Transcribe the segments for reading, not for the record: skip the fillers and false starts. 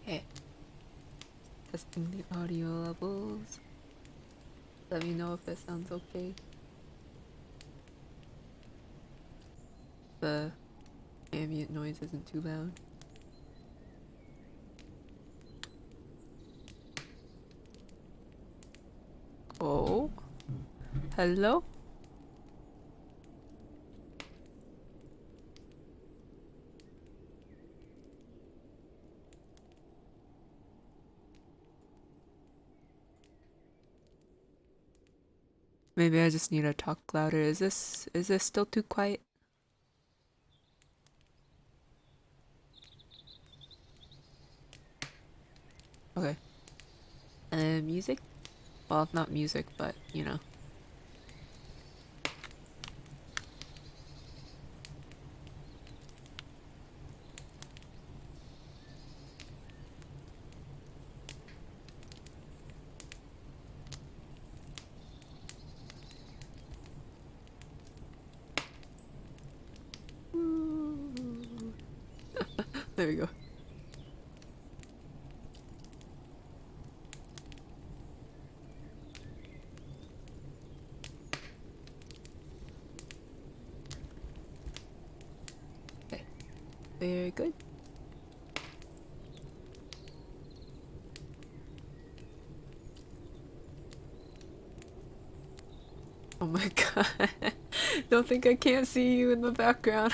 Okay. Testing the audio levels. Let me know if that sounds okay. The ambient noise isn't too loud. Oh. Hello? Maybe I just need to talk louder. Is this still too quiet? Okay. And music? Well, not music, but you know. There we go. Okay. Very good. Oh my god. Don't think I can't see you in the background.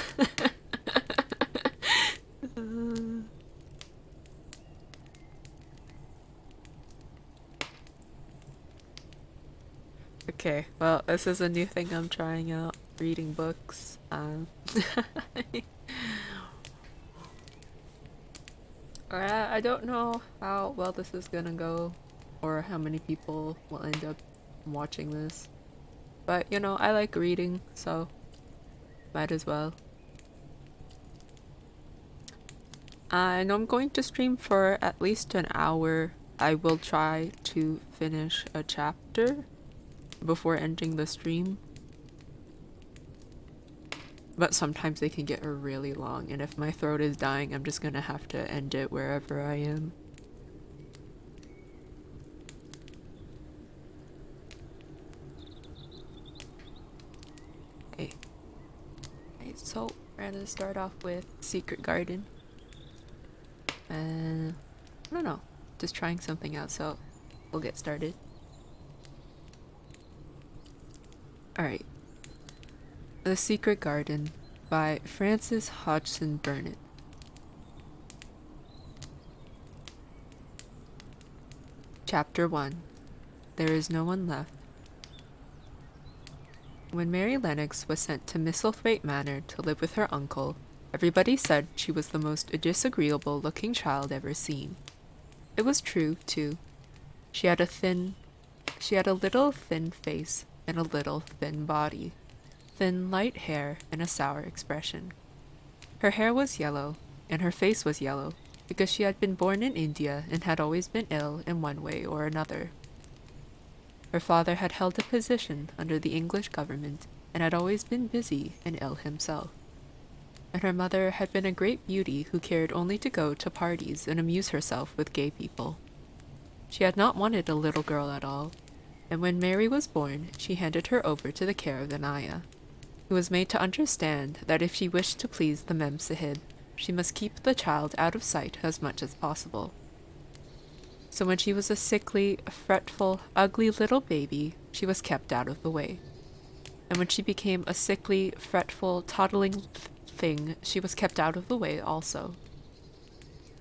Okay, well, this is a new thing I'm trying out. Reading books. I don't know how well this is gonna go or how many people will end up watching this. But, you know, I like reading, so might as well. I know I'm going to stream for at least an hour. I will try to finish a chapter before ending the stream. But sometimes they can get really long, and if my throat is dying, I'm just gonna have to end it wherever I am. Okay. Okay, so we're gonna start off with Secret Garden. I don't know, just trying something out, so we'll get started. Alright. The Secret Garden by Frances Hodgson Burnett. Chapter 1. There is no one left. When Mary Lennox was sent to Misselthwaite Manor to live with her uncle, everybody said she was the most disagreeable-looking child ever seen. It was true, too. She had a little thin face and a little thin body, thin light hair and a sour expression. Her hair was yellow, and her face was yellow, because she had been born in India and had always been ill in one way or another. Her father had held a position under the English government and had always been busy and ill himself. And her mother had been a great beauty who cared only to go to parties and amuse herself with gay people. She had not wanted a little girl at all, and when Mary was born, she handed her over to the care of the Naya, who was made to understand that if she wished to please the Mem Sahib, she must keep the child out of sight as much as possible. So when she was a sickly, fretful, ugly little baby, she was kept out of the way. And when she became a sickly, fretful, toddling thing, she was kept out of the way also.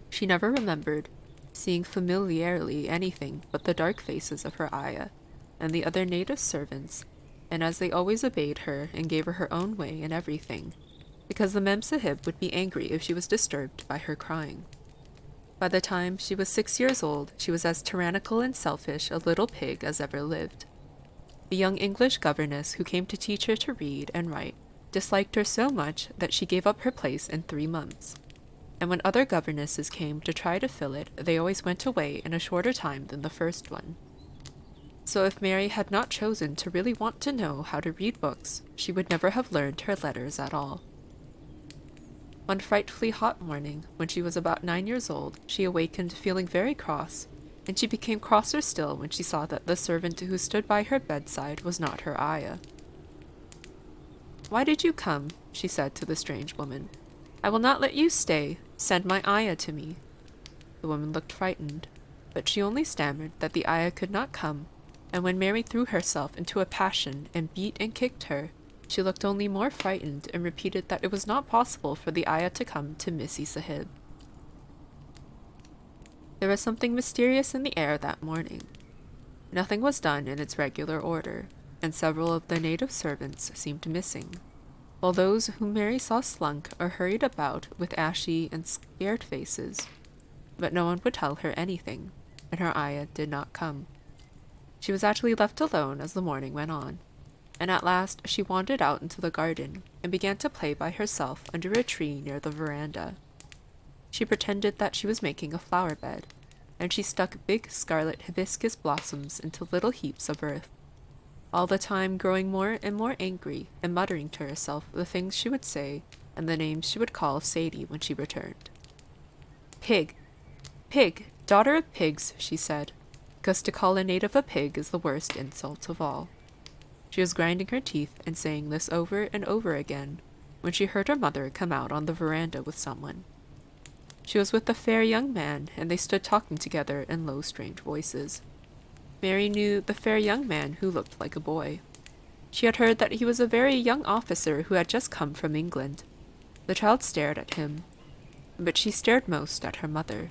She never remembered seeing familiarly anything but the dark faces of her ayah and the other native servants, and as they always obeyed her and gave her her own way in everything, because the Mem Sahib would be angry if she was disturbed by her crying. By the time she was 6 years old, she was as tyrannical and selfish a little pig as ever lived. The young English governess who came to teach her to read and write disliked her so much that she gave up her place in 3 months. And when other governesses came to try to fill it, they always went away in a shorter time than the first one. So if Mary had not chosen to really want to know how to read books, she would never have learned her letters at all. One frightfully hot morning, when she was about 9 years old, she awakened feeling very cross, and she became crosser still when she saw that the servant who stood by her bedside was not her ayah. "Why did you come?" she said to the strange woman. "I will not let you stay. Send my ayah to me." The woman looked frightened, but she only stammered that the ayah could not come, and when Mary threw herself into a passion and beat and kicked her, she looked only more frightened and repeated that it was not possible for the ayah to come to Missy Sahib. There was something mysterious in the air that morning. Nothing was done in its regular order, and several of the native servants seemed missing, while those whom Mary saw slunk or hurried about with ashy and scared faces. But no one would tell her anything, and her ayah did not come. She was actually left alone as the morning went on, and at last she wandered out into the garden and began to play by herself under a tree near the veranda. She pretended that she was making a flower bed, and she stuck big scarlet hibiscus blossoms into little heaps of earth, all the time growing more and more angry and muttering to herself the things she would say and the names she would call Sadie when she returned. "Pig! Pig! Daughter of pigs," she said, because to call a native a pig is the worst insult of all. She was grinding her teeth and saying this over and over again when she heard her mother come out on the veranda with someone. She was with a fair young man, and they stood talking together in low, strange voices. Mary knew the fair young man who looked like a boy. She had heard that he was a very young officer who had just come from England. The child stared at him, but she stared most at her mother.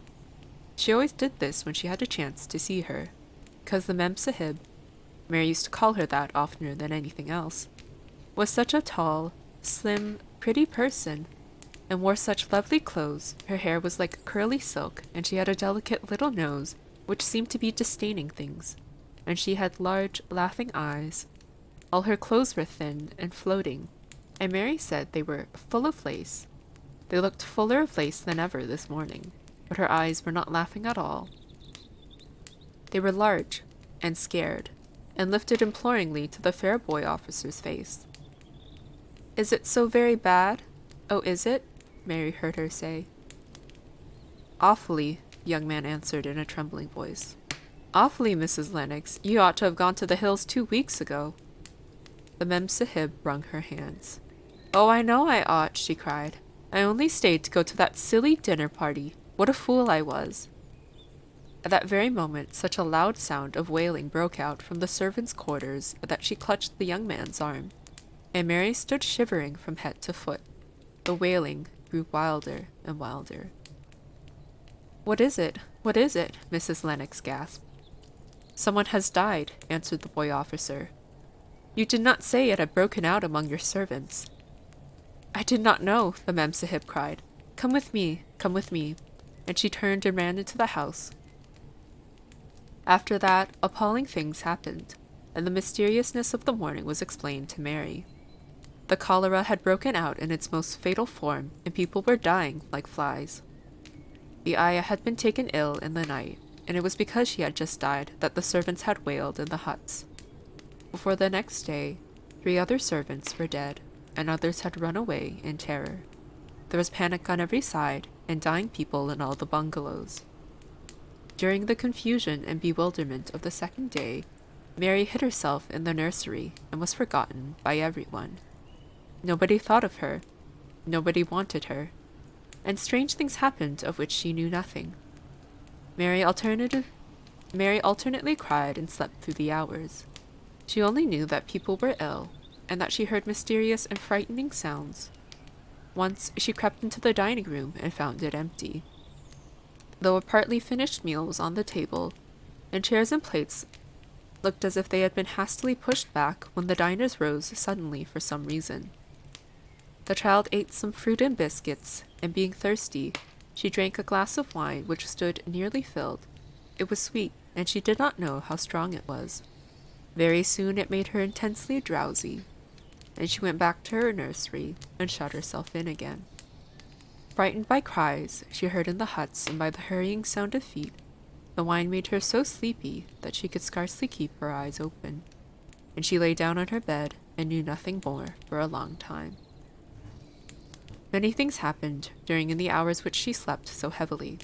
She always did this when she had a chance to see her, because the Mem Sahib, Mary used to call her that oftener than anything else, was such a tall, slim, pretty person, and wore such lovely clothes. Her hair was like curly silk, and she had a delicate little nose which seemed to be disdaining things, and she had large, laughing eyes. All her clothes were thin and floating, and Mary said they were full of lace. They looked fuller of lace than ever this morning, but her eyes were not laughing at all. They were large and scared, and lifted imploringly to the fair boy officer's face. "Is it so very bad? Oh, is it?" Mary heard her say. "Awfully," the young man answered in a trembling voice. "Awfully, Mrs. Lennox. You ought to have gone to the hills 2 weeks ago." The Mem Sahib wrung her hands. "Oh, I know I ought," she cried. "I only stayed to go to that silly dinner party. What a fool I was." At that very moment, such a loud sound of wailing broke out from the servants' quarters that she clutched the young man's arm, and Mary stood shivering from head to foot. The wailing grew wilder and wilder. "What is it? What is it?" Mrs. Lennox gasped. "Someone has died," answered the boy officer. "You did not say it had broken out among your servants." "I did not know," the Mem Sahib cried. Come with me," and she turned and ran into the house. After that, appalling things happened, and the mysteriousness of the morning was explained to Mary. The cholera had broken out in its most fatal form, and people were dying like flies. The ayah had been taken ill in the night, and it was because she had just died that the servants had wailed in the huts. Before the next day, 3 other servants were dead, and others had run away in terror. There was panic on every side, and dying people in all the bungalows. During the confusion and bewilderment of the second day, Mary hid herself in the nursery and was forgotten by everyone. Nobody thought of her. Nobody wanted her. And strange things happened of which she knew nothing. Mary alternately cried and slept through the hours. She only knew that people were ill, and that she heard mysterious and frightening sounds. Once she crept into the dining room and found it empty. Though a partly finished meal was on the table, and chairs and plates looked as if they had been hastily pushed back when the diners rose suddenly for some reason. The child ate some fruit and biscuits, and being thirsty, she drank a glass of wine which stood nearly filled. It was sweet, and she did not know how strong it was. Very soon it made her intensely drowsy, and she went back to her nursery and shut herself in again. Frightened by cries she heard in the huts and by the hurrying sound of feet, the wine made her so sleepy that she could scarcely keep her eyes open, and she lay down on her bed and knew nothing more for a long time. Many things happened during the hours which she slept so heavily,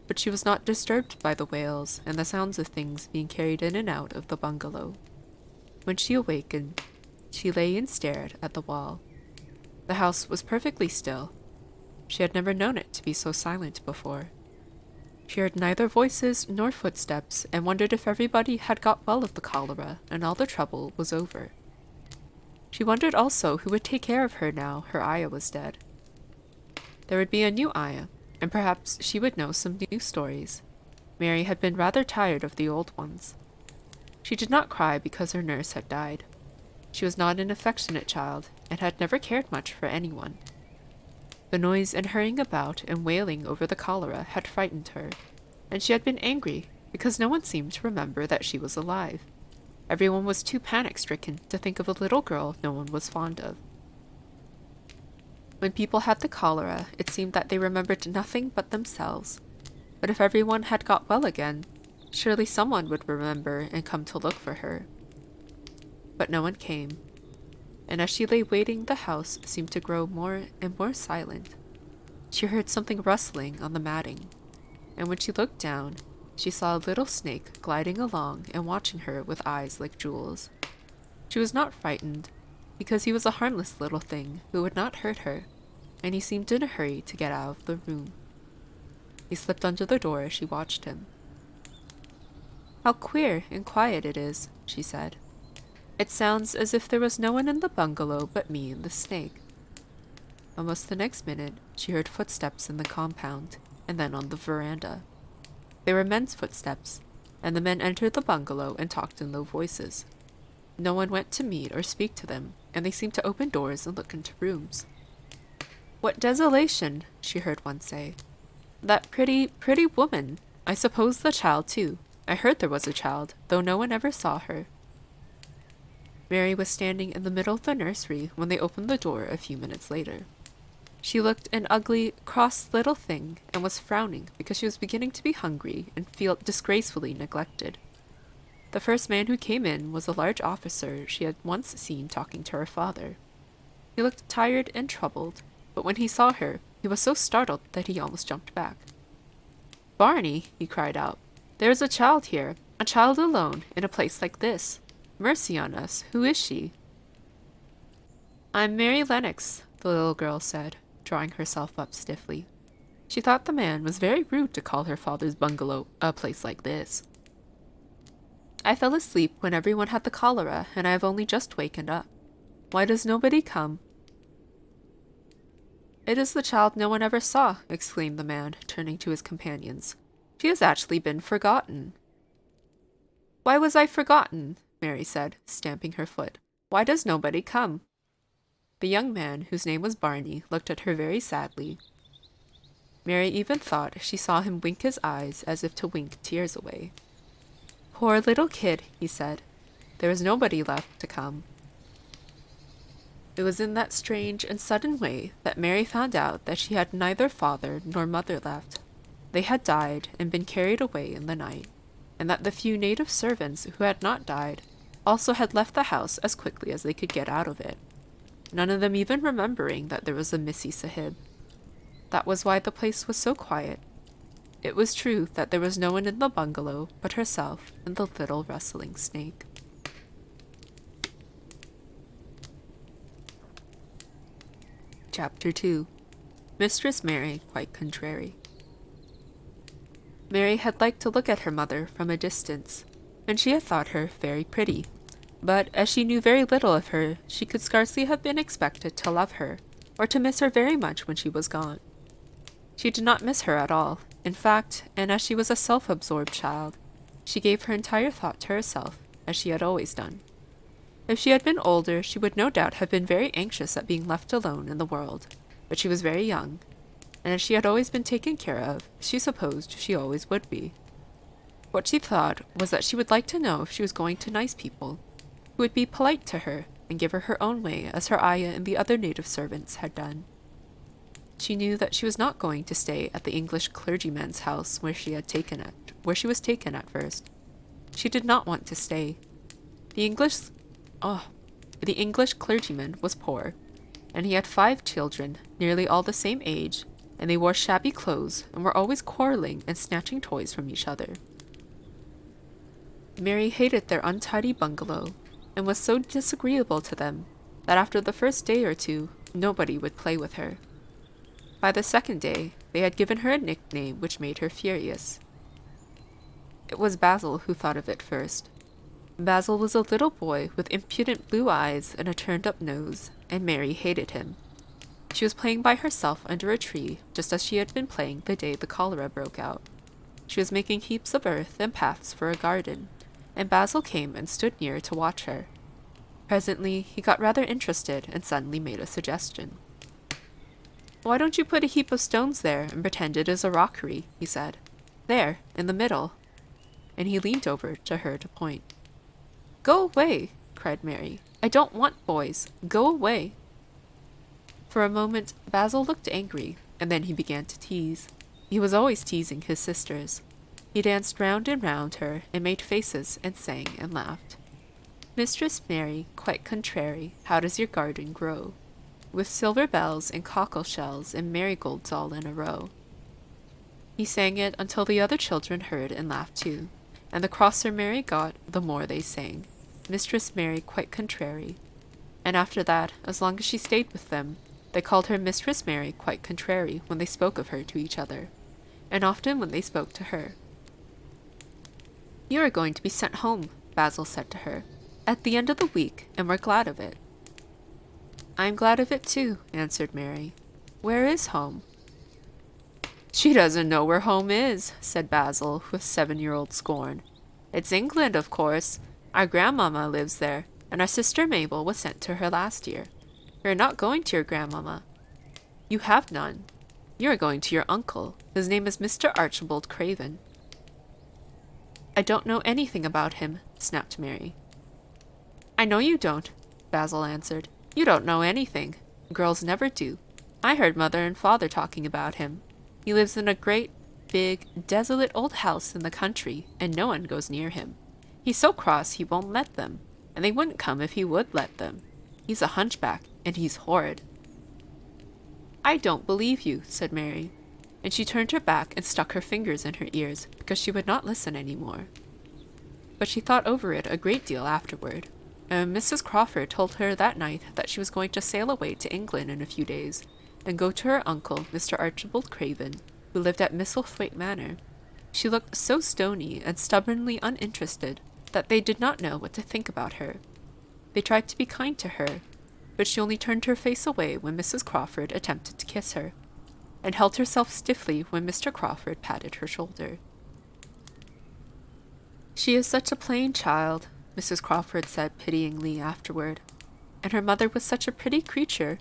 but she was not disturbed by the wails and the sounds of things being carried in and out of the bungalow. When she awakened, she lay and stared at the wall. The house was perfectly still. She had never known it to be so silent before. She heard neither voices nor footsteps and wondered if everybody had got well of the cholera and all the trouble was over. She wondered also who would take care of her now her Aya was dead. There would be a new Aya, and perhaps she would know some new stories. Mary had been rather tired of the old ones. She did not cry because her nurse had died. She was not an affectionate child, and had never cared much for anyone. The noise and hurrying about and wailing over the cholera had frightened her, and she had been angry because no one seemed to remember that she was alive. Everyone was too panic-stricken to think of a little girl no one was fond of. When people had the cholera, it seemed that they remembered nothing but themselves. But if everyone had got well again, surely someone would remember and come to look for her. But no one came, and as she lay waiting, the house seemed to grow more and more silent. She heard something rustling on the matting, and when she looked down, she saw a little snake gliding along and watching her with eyes like jewels. She was not frightened, because he was a harmless little thing who would not hurt her, and he seemed in a hurry to get out of the room. He slipped under the door as she watched him. "How queer and quiet it is," she said. "It sounds as if there was no one in the bungalow but me and the snake." Almost the next minute, she heard footsteps in the compound, and then on the veranda. They were men's footsteps, and the men entered the bungalow and talked in low voices. No one went to meet or speak to them, and they seemed to open doors and look into rooms. "What desolation," she heard one say. "That pretty, pretty woman. I suppose the child, too. I heard there was a child, though no one ever saw her." Mary was standing in the middle of the nursery when they opened the door a few minutes later. She looked an ugly, cross little thing and was frowning because she was beginning to be hungry and feel disgracefully neglected. The first man who came in was a large officer she had once seen talking to her father. He looked tired and troubled, but when he saw her, he was so startled that he almost jumped back. "Barney," he cried out, "there is a child here, a child alone, in a place like this. Mercy on us, who is she?" "I'm Mary Lennox," the little girl said, drawing herself up stiffly. She thought the man was very rude to call her father's bungalow a place like this. "I fell asleep when everyone had the cholera, and I have only just wakened up. Why does nobody come?" "It is the child no one ever saw," exclaimed the man, turning to his companions. "She has actually been forgotten." "Why was I forgotten?" Mary said, stamping her foot. "Why does nobody come?" The young man, whose name was Barney, looked at her very sadly. Mary even thought she saw him wink his eyes as if to wink tears away. "Poor little kid," he said. "There is nobody left to come." It was in that strange and sudden way that Mary found out that she had neither father nor mother left. They had died and been carried away in the night, and that the few native servants who had not died also had left the house as quickly as they could get out of it, none of them even remembering that there was a Missy Sahib. That was why the place was so quiet. It was true that there was no one in the bungalow but herself and the little rustling snake. Chapter 2. Mistress Mary Quite Contrary. Mary had liked to look at her mother from a distance, and she had thought her very pretty. But as she knew very little of her, she could scarcely have been expected to love her, or to miss her very much when she was gone. She did not miss her at all, in fact, and as she was a self-absorbed child, she gave her entire thought to herself, as she had always done. If she had been older, she would no doubt have been very anxious at being left alone in the world, but she was very young, and as she had always been taken care of, she supposed she always would be. What she thought was that she would like to know if she was going to nice people, who would be polite to her and give her her own way as her Aya and the other native servants had done. She knew that she was not going to stay at the English clergyman's house where she was taken at first. She did not want to stay. The English clergyman was poor, and he had 5 children, nearly all the same age, and they wore shabby clothes and were always quarreling and snatching toys from each other. Mary hated their untidy bungalow and was so disagreeable to them that after the first day or two, nobody would play with her. By the second day, they had given her a nickname which made her furious. It was Basil who thought of it first. Basil was a little boy with impudent blue eyes and a turned-up nose, and Mary hated him. She was playing by herself under a tree, just as she had been playing the day the cholera broke out. She was making heaps of earth and paths for a garden, and Basil came and stood near to watch her. Presently, he got rather interested and suddenly made a suggestion. "Why don't you put a heap of stones there and pretend it is a rockery?" he said. "There, in the middle." And he leaned over to her to point. "Go away!" cried Mary. "I don't want boys. Go away!" For a moment, Basil looked angry, and then he began to tease. He was always teasing his sisters. He danced round and round her, and made faces, and sang and laughed. "Mistress Mary, quite contrary, how does your garden grow? With silver bells and cockle shells and marigolds all in a row." He sang it until the other children heard and laughed too, and the crosser Mary got, the more they sang, "Mistress Mary, quite contrary." And after that, as long as she stayed with them, they called her Mistress Mary, quite contrary, when they spoke of her to each other, and often when they spoke to her. "You are going to be sent home," Basil said to her, "at the end of the week, and we're glad of it." "I am glad of it too," answered Mary. "Where is home?" "She doesn't know where home is," said Basil, with 7-year-old scorn. "It's England, of course. Our grandmamma lives there, and our sister Mabel was sent to her last year. We are not going to your grandmamma. You have none. You are going to your uncle. His name is Mr. Archibald Craven." "I don't know anything about him," snapped Mary. "I know you don't," Basil answered. "You don't know anything. Girls never do. I heard Mother and Father talking about him. He lives in a great, big, desolate old house in the country, and no one goes near him. He's so cross he won't let them, and they wouldn't come if he would let them. He's a hunchback, and he's horrid." "I don't believe you," said Mary, and she turned her back and stuck her fingers in her ears because she would not listen any more. But she thought over it a great deal afterward, and Mrs. Crawford told her that night that she was going to sail away to England in a few days, and go to her uncle, Mr. Archibald Craven, who lived at Misselthwaite Manor. She looked so stony and stubbornly uninterested that they did not know what to think about her. They tried to be kind to her, but she only turned her face away when Mrs. Crawford attempted to kiss her, and held herself stiffly when Mr. Crawford patted her shoulder. "She is such a plain child," Mrs. Crawford said pityingly afterward, "and her mother was such a pretty creature.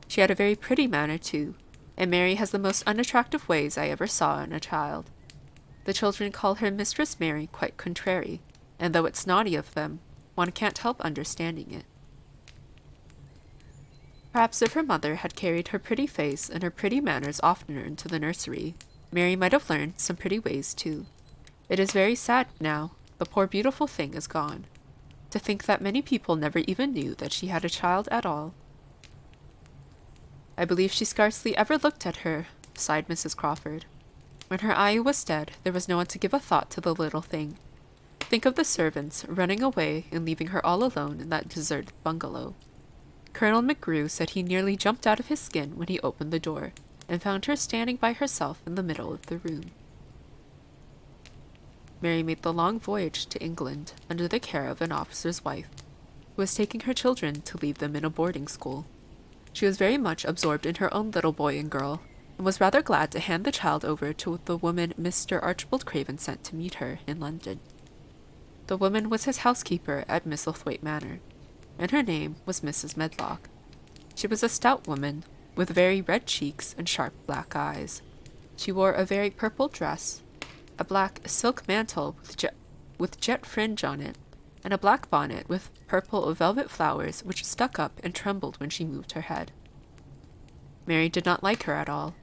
She had a very pretty manner, too, and Mary has the most unattractive ways I ever saw in a child. The children call her Mistress Mary, quite contrary, and though it's naughty of them, one can't help understanding it." Perhaps if her mother had carried her pretty face and her pretty manners oftener into the nursery, Mary might have learned some pretty ways too. It is very sad now. The poor beautiful thing is gone. To think that many people never even knew that she had a child at all. "I believe she scarcely ever looked at her," sighed Mrs. Crawford. "When her eye was dead, there was no one to give a thought to the little thing. Think of the servants running away and leaving her all alone in that deserted bungalow. Colonel McGrew said he nearly jumped out of his skin when he opened the door, and found her standing by herself in the middle of the room." Mary made the long voyage to England under the care of an officer's wife, who was taking her children to leave them in a boarding school. She was very much absorbed in her own little boy and girl, and was rather glad to hand the child over to the woman Mr. Archibald Craven sent to meet her in London. The woman was his housekeeper at Misselthwaite Manor, and her name was Mrs. Medlock. She was a stout woman, with very red cheeks and sharp black eyes. She wore a very purple dress, a black silk mantle with jet fringe on it, and a black bonnet with purple velvet flowers which stuck up and trembled when she moved her head. Mary did not like her at all,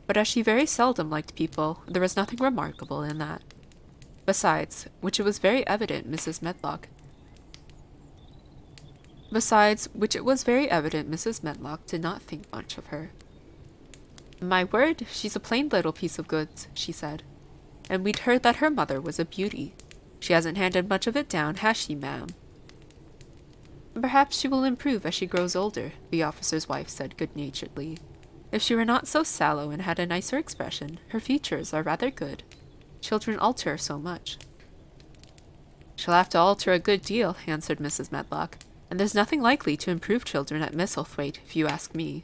but as she very seldom liked people, there was nothing remarkable in that. Besides which, it was very evident Mrs. Medlock Besides which it was very evident Mrs. Medlock did not think much of her. My word, she's a plain little piece of goods, she said. And we'd heard that her mother was a beauty. She hasn't handed much of it down, has she, ma'am? Perhaps she will improve as she grows older, the officer's wife said good-naturedly. If she were not so sallow and had a nicer expression, her features are rather good. Children alter so much. She'll have to alter a good deal, answered Mrs. Medlock, and there's nothing likely to improve children at Misselthwaite, if you ask me.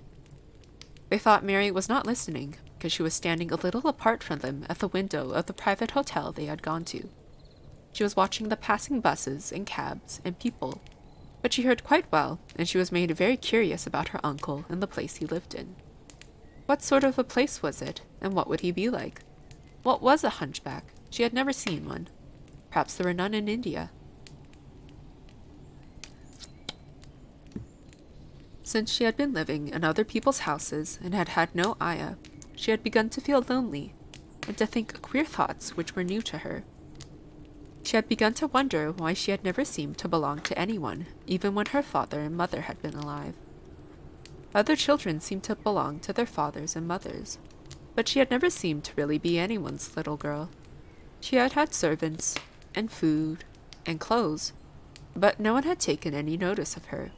They thought Mary was not listening, because she was standing a little apart from them at the window of the private hotel they had gone to. She was watching the passing buses and cabs and people, but she heard quite well, and she was made very curious about her uncle and the place he lived in. What sort of a place was it, and what would he be like? What was a hunchback? She had never seen one. Perhaps there were none in India. Since she had been living in other people's houses and had had no ayah, she had begun to feel lonely, and to think queer thoughts which were new to her. She had begun to wonder why she had never seemed to belong to anyone, even when her father and mother had been alive. Other children seemed to belong to their fathers and mothers, but she had never seemed to really be anyone's little girl. She had had servants, and food, and clothes, but no one had taken any notice of her.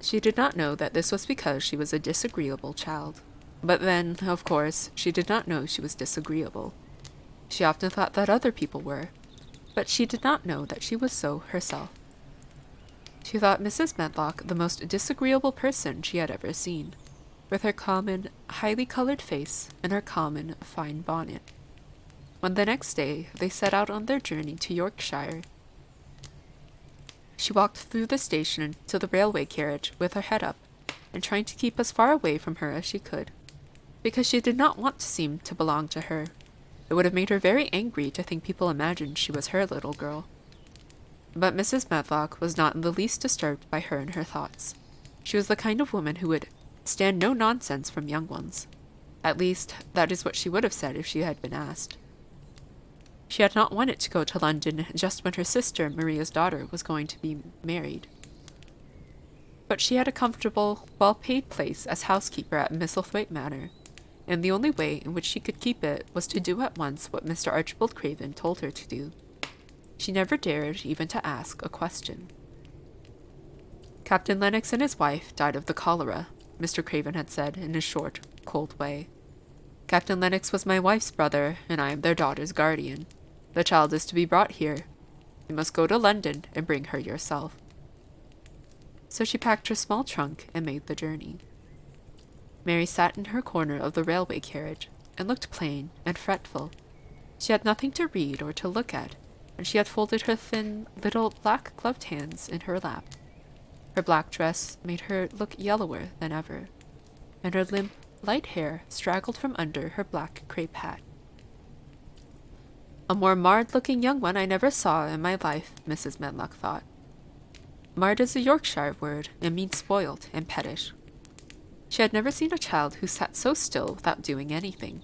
She did not know that this was because she was a disagreeable child. But then, of course, she did not know she was disagreeable. She often thought that other people were, but she did not know that she was so herself. She thought Mrs. Medlock the most disagreeable person she had ever seen, with her common, highly colored face and her common, fine bonnet. When the next day they set out on their journey to Yorkshire, she walked through the station to the railway carriage with her head up, and trying to keep as far away from her as she could, because she did not want to seem to belong to her. It would have made her very angry to think people imagined she was her little girl. But Mrs. Medlock was not in the least disturbed by her and her thoughts. She was the kind of woman who would stand no nonsense from young ones. At least, that is what she would have said if she had been asked. She had not wanted to go to London just when her sister, Maria's daughter, was going to be married. But she had a comfortable, well-paid place as housekeeper at Misselthwaite Manor, and the only way in which she could keep it was to do at once what Mr. Archibald Craven told her to do. She never dared even to ask a question. Captain Lennox and his wife died of the cholera, Mr. Craven had said in his short, cold way. Captain Lennox was my wife's brother, and I am their daughter's guardian. The child is to be brought here. You must go to London and bring her yourself. So she packed her small trunk and made the journey. Mary sat in her corner of the railway carriage, and looked plain and fretful. She had nothing to read or to look at, and she had folded her thin, little, black-gloved hands in her lap. Her black dress made her look yellower than ever, and her limp, light hair straggled from under her black crape hat. A more marred-looking young one I never saw in my life, Mrs. Medlock thought. Marred is a Yorkshire word, and means spoiled and pettish. She had never seen a child who sat so still without doing anything,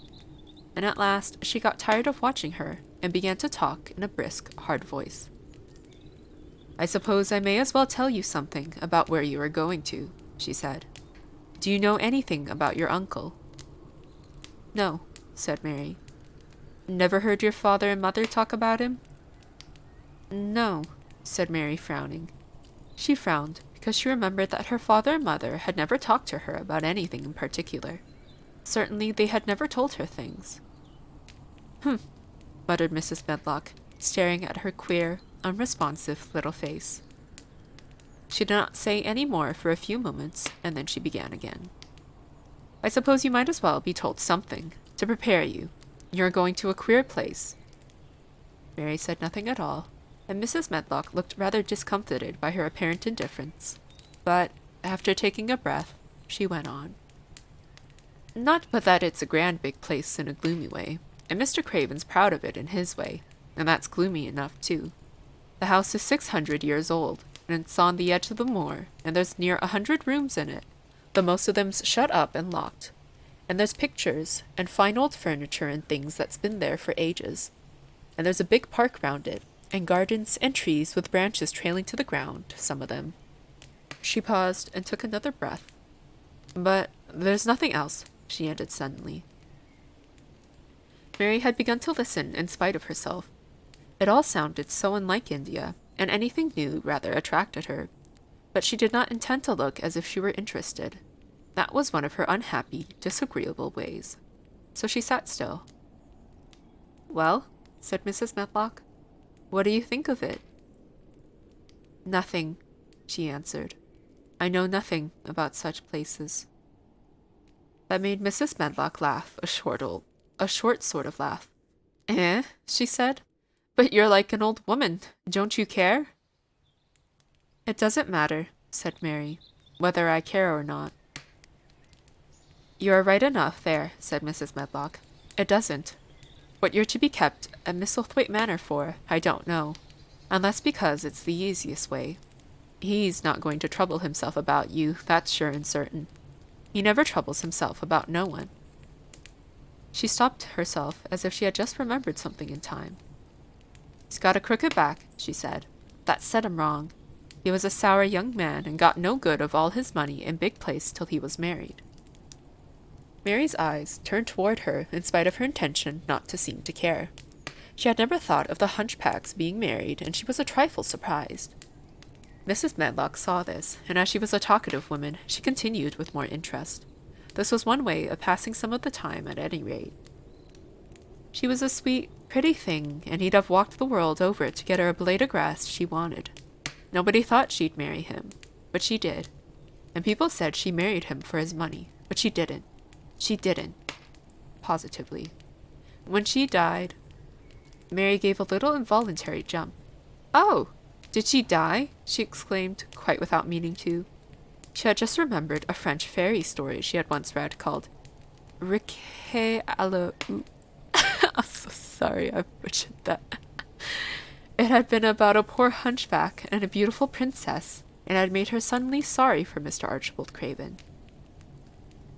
and at last she got tired of watching her and began to talk in a brisk, hard voice. I suppose I may as well tell you something about where you are going to, she said. Do you know anything about your uncle? No, said Mary. Never heard your father and mother talk about him? No, said Mary, frowning. She frowned because she remembered that her father and mother had never talked to her about anything in particular. Certainly they had never told her things. Muttered Mrs. Medlock, staring at her queer, unresponsive little face. She did not say any more for a few moments, and then she began again. I suppose you might as well be told something, to prepare you. You're going to a queer place. Mary said nothing at all, and Mrs. Medlock looked rather discomfited by her apparent indifference. But, after taking a breath, she went on. Not but that it's a grand big place in a gloomy way, and Mr. Craven's proud of it in his way, and that's gloomy enough, too. The house is 600 years old, and it's on the edge of the moor, and there's near 100 rooms in it, though most of them's shut up and locked. And there's pictures, and fine old furniture and things that's been there for ages. And there's a big park round it, and gardens and trees with branches trailing to the ground, some of them. She paused and took another breath. But there's nothing else, she ended suddenly. Mary had begun to listen in spite of herself. It all sounded so unlike India, and anything new rather attracted her. But she did not intend to look as if she were interested. That was one of her unhappy, disagreeable ways. So she sat still. "Well," said Mrs. Medlock, "what do you think of it?" "Nothing," she answered. "I know nothing about such places." That made Mrs. Medlock laugh, a short sort of laugh. "Eh?" she said. "But you're like an old woman. Don't you care?" "It doesn't matter," said Mary, "whether I care or not." "You are right enough there," said Mrs. Medlock. "It doesn't. What you're to be kept at Misselthwaite Manor for, I don't know, unless because it's the easiest way. He's not going to trouble himself about you, that's sure and certain. He never troubles himself about no one." She stopped herself as if she had just remembered something in time. "He's got a crooked back," she said. "That set him wrong. He was a sour young man and got no good of all his money and big place till he was married." Mary's eyes turned toward her in spite of her intention not to seem to care. She had never thought of the hunchbacks being married, and she was a trifle surprised. Mrs. Medlock saw this, and as she was a talkative woman, she continued with more interest. This was one way of passing some of the time at any rate. She was a sweet, pretty thing, and he'd have walked the world over to get her a blade of grass she wanted. Nobody thought she'd marry him, but she did. And people said she married him for his money, but she didn't. She didn't. Positively. When she died, Mary gave a little involuntary jump. "Oh! Did she die?" she exclaimed, quite without meaning to. She had just remembered a French fairy story she had once read called Riquet à la I'm so sorry I butchered that. It had been about a poor hunchback and a beautiful princess, and had made her suddenly sorry for Mr. Archibald Craven.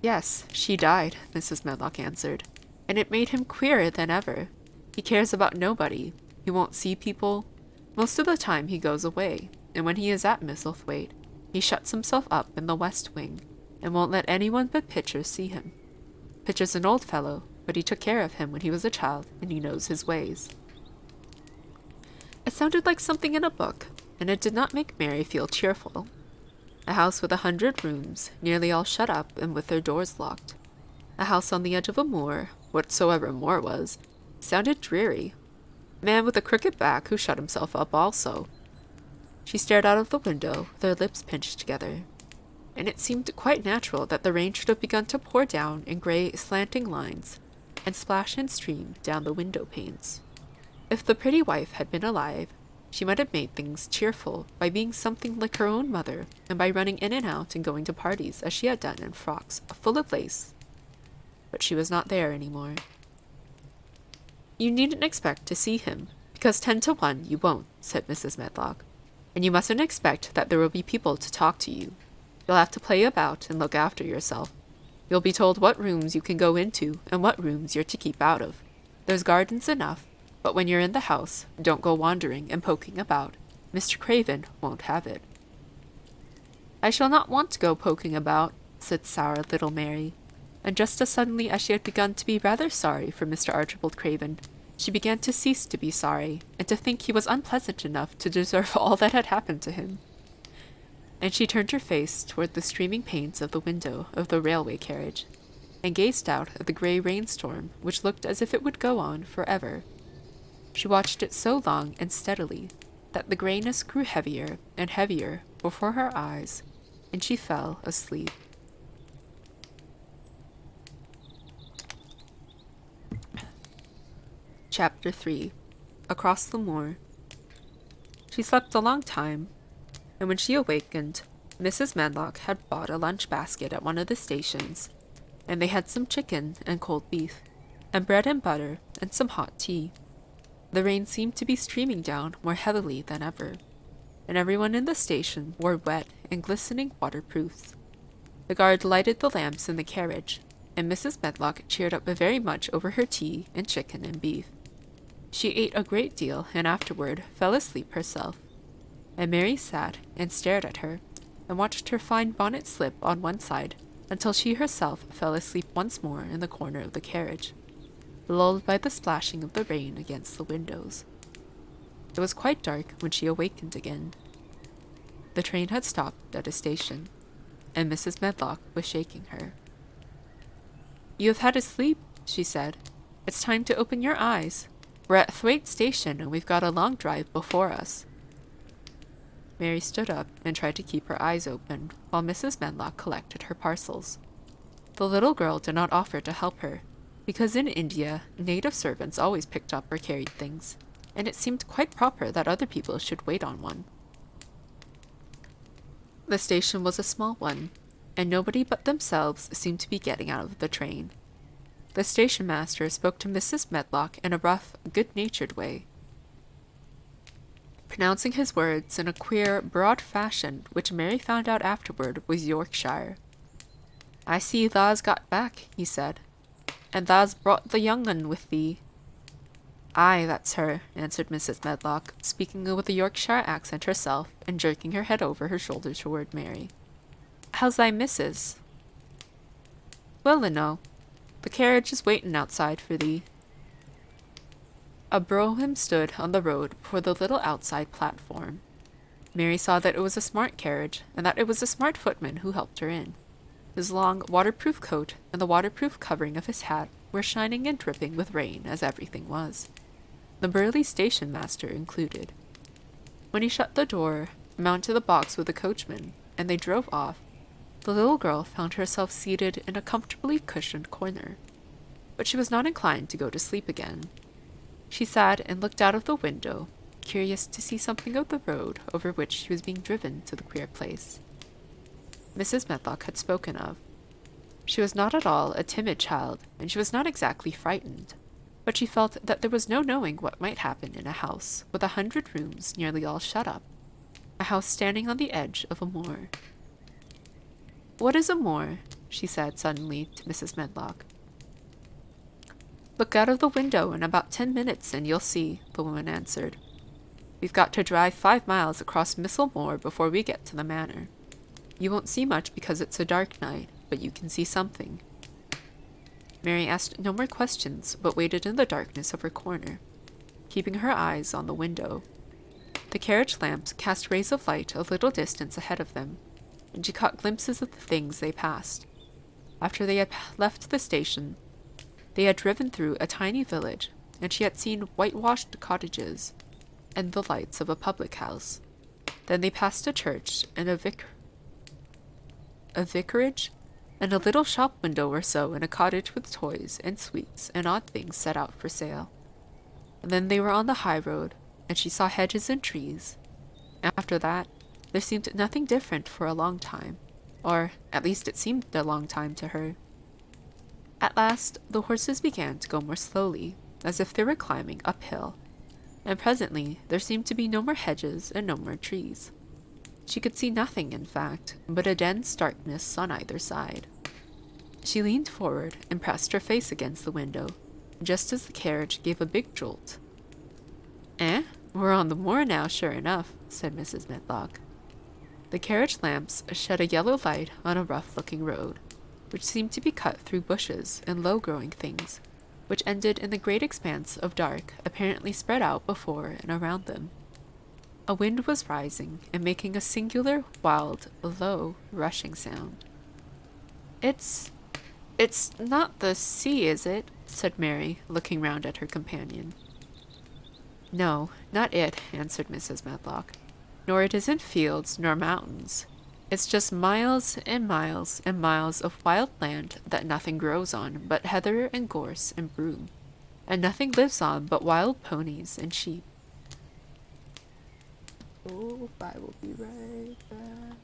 "Yes, she died," Mrs. Medlock answered, "and it made him queerer than ever. He cares about nobody. He won't see people. Most of the time he goes away, and when he is at Misselthwaite, he shuts himself up in the west wing, and won't let anyone but Pitcher see him. Pitcher's an old fellow, but he took care of him when he was a child, and he knows his ways." It sounded like something in a book, and it did not make Mary feel cheerful. A house with 100 rooms, nearly all shut up and with their doors locked. A house on the edge of a moor, whatsoever moor was, sounded dreary. A man with a crooked back who shut himself up also. She stared out of the window, with her lips pinched together, and it seemed quite natural that the rain should have begun to pour down in gray, slanting lines, and splash and stream down the window panes. If the pretty wife had been alive, she might have made things cheerful by being something like her own mother, and by running in and out and going to parties as she had done in frocks full of lace. But she was not there any more. "You needn't expect to see him, because 10 to 1 you won't," said Mrs. Medlock. "And you mustn't expect that there will be people to talk to you. You'll have to play about and look after yourself. You'll be told what rooms you can go into and what rooms you're to keep out of. There's gardens enough, but when you're in the house, don't go wandering and poking about. Mr. Craven won't have it." "I shall not want to go poking about," said sour little Mary, and just as suddenly as she had begun to be rather sorry for Mr. Archibald Craven, she began to cease to be sorry, and to think he was unpleasant enough to deserve all that had happened to him. And she turned her face toward the streaming panes of the window of the railway carriage, and gazed out at the grey rainstorm which looked as if it would go on forever. She watched it so long and steadily that the greyness grew heavier and heavier before her eyes, and she fell asleep. Chapter 3. Across the Moor. She slept a long time, and when she awakened, Mrs. Medlock had bought a lunch basket at one of the stations, and they had some chicken and cold beef, and bread and butter, and some hot tea. The rain seemed to be streaming down more heavily than ever, and everyone in the station wore wet and glistening waterproofs. The guard lighted the lamps in the carriage, and Mrs. Medlock cheered up very much over her tea and chicken and beef. She ate a great deal and afterward fell asleep herself, and Mary sat and stared at her and watched her fine bonnet slip on one side until she herself fell asleep once more in the corner of the carriage, lulled by the splashing of the rain against the windows. It was quite dark when she awakened again. The train had stopped at a station, and Mrs. Medlock was shaking her. "You have had a sleep," she said. "It's time to open your eyes. We're at Thwaite Station, and we've got a long drive before us." Mary stood up and tried to keep her eyes open while Mrs. Medlock collected her parcels. The little girl did not offer to help her, because in India, native servants always picked up or carried things, and it seemed quite proper that other people should wait on one. The station was a small one, and nobody but themselves seemed to be getting out of the train. The station master spoke to Mrs. Medlock in a rough, good-natured way, pronouncing his words in a queer, broad fashion which Mary found out afterward was Yorkshire. "I see thou's got back," he said, "and thou's brought the young un with thee." "Aye, that's her," answered Mrs. Medlock, speaking with a Yorkshire accent herself, and jerking her head over her shoulder toward Mary. "How's thy missus?" "Well enow. The carriage is waitin' outside for thee." A brougham stood on the road before the little outside platform. Mary saw that it was a smart carriage, and that it was a smart footman who helped her in. His long, waterproof coat and the waterproof covering of his hat were shining and dripping with rain, as everything was, the burly station master included. When he shut the door, mounted the box with the coachman, and they drove off, the little girl found herself seated in a comfortably cushioned corner. But she was not inclined to go to sleep again. She sat and looked out of the window, curious to see something of the road over which she was being driven to the queer place Mrs. Medlock had spoken of. She was not at all a timid child, and she was not exactly frightened, but she felt that there was no knowing what might happen in a house with 100 rooms nearly all shut up, a house standing on the edge of a moor. "What is a moor?" she said suddenly to Mrs. Medlock. "Look out of the window in about 10 minutes and you'll see," the woman answered. "We've got to drive 5 miles across Missel Moor before we get to the manor. You won't see much because it's a dark night, but you can see something." Mary asked no more questions, but waited in the darkness of her corner, keeping her eyes on the window. The carriage lamps cast rays of light a little distance ahead of them, and she caught glimpses of the things they passed. After they had left the station, they had driven through a tiny village, and she had seen whitewashed cottages and the lights of a public house. Then they passed a church and a vicarage, and a little shop window or so in a cottage with toys and sweets and odd things set out for sale. And then they were on the high road, and she saw hedges and trees. After that, there seemed nothing different for a long time, or at least it seemed a long time to her. At last, the horses began to go more slowly, as if they were climbing uphill, and presently there seemed to be no more hedges and no more trees. She could see nothing, in fact, but a dense darkness on either side. She leaned forward and pressed her face against the window, just as the carriage gave a big jolt. "Eh? We're on the moor now, sure enough," said Mrs. Medlock. The carriage lamps shed a yellow light on a rough-looking road, which seemed to be cut through bushes and low-growing things, which ended in the great expanse of dark apparently spread out before and around them. A wind was rising and making a singular, wild, low, rushing sound. It's not the sea, is it?" said Mary, looking round at her companion. "No, not it," answered Mrs. Medlock. "Nor it isn't fields nor mountains. It's just miles and miles and miles of wild land that nothing grows on but heather and gorse and broom, and nothing lives on but wild ponies and sheep." "Oh, I will be right back."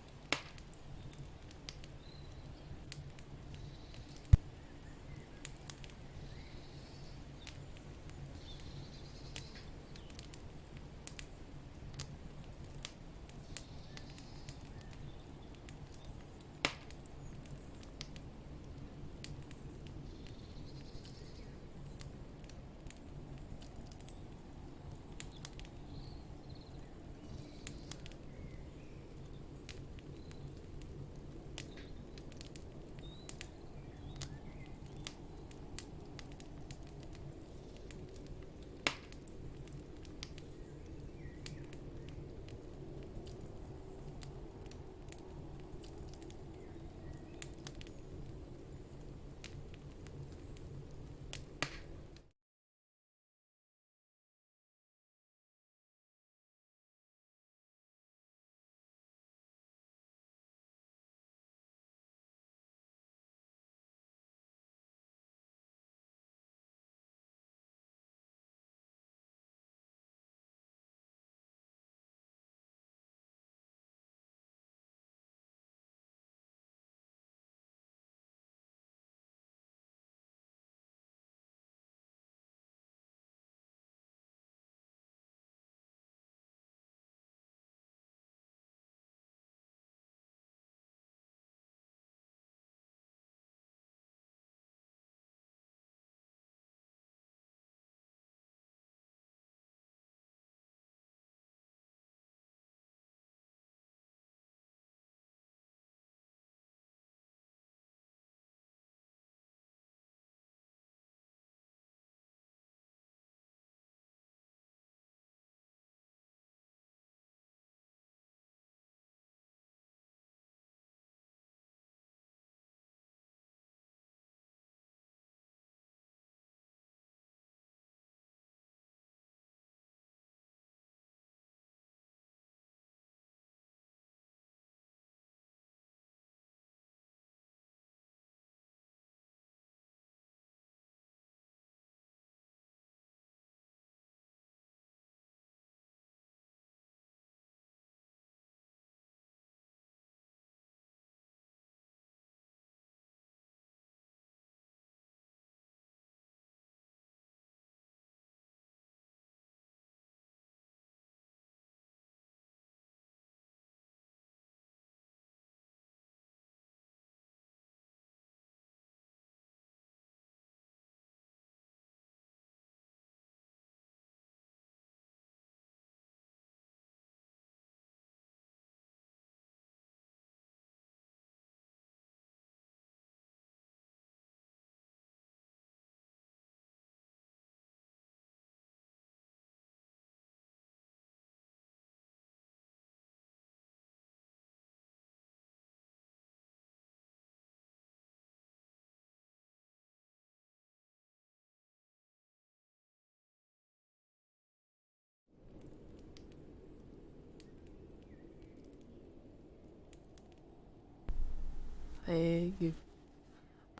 Thank you.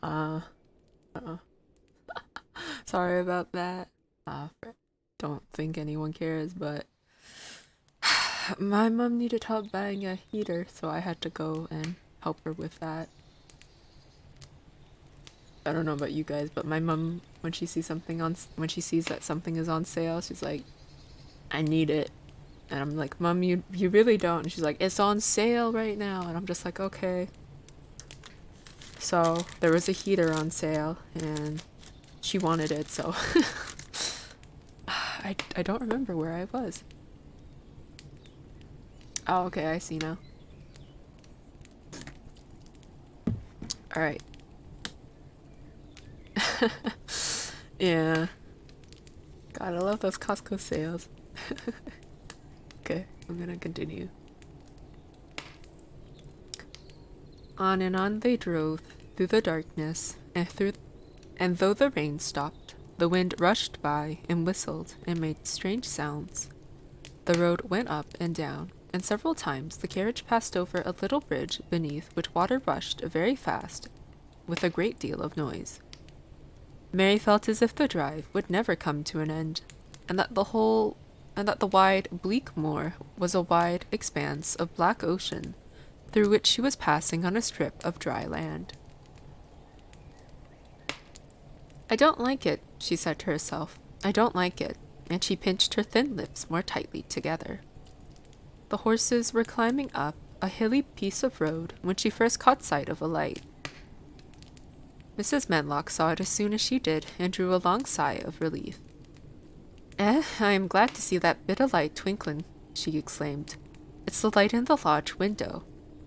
Uh, Sorry about that. Uh, don't think anyone cares, but my mom needed help buying a heater, so I had to go and help her with that. I don't know about you guys, but my mom, when she sees that something is on sale, she's like, "I need it," and I'm like, "Mom, you really don't." And she's like, "It's on sale right now," and I'm just like, "Okay." So there was a heater on sale, and she wanted it, so I don't remember where I was. Oh, okay, I see now. All right. Yeah. God, I love those Costco sales. Okay, I'm gonna continue. On and on they drove through the darkness, and though the rain stopped, the wind rushed by and whistled and made strange sounds. The road went up and down, and several times the carriage passed over a little bridge beneath which water rushed very fast, with a great deal of noise. Mary felt as if the drive would never come to an end, and that the wide, bleak moor was a wide expanse of black ocean, through which she was passing on a strip of dry land. "I don't like it," she said to herself. "I don't like it," and she pinched her thin lips more tightly together. The horses were climbing up a hilly piece of road when she first caught sight of a light. Mrs. Medlock saw it as soon as she did and drew a long sigh of relief. I am glad to see that bit of light twinkling," she exclaimed. "It's the light in the lodge window.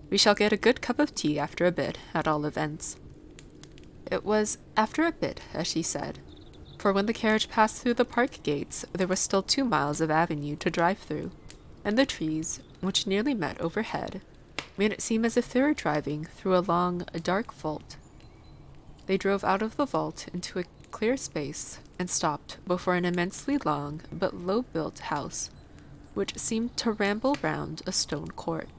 We shall get a good cup of tea after a bit, at all events." It was after a bit, as she said, for when the carriage passed through the park gates, there was still 2 miles of avenue to drive through, and the trees, which nearly met overhead, made it seem as if they were driving through a long, dark vault. They drove out of the vault into a clear space and stopped before an immensely long but low-built house, which seemed to ramble round a stone court.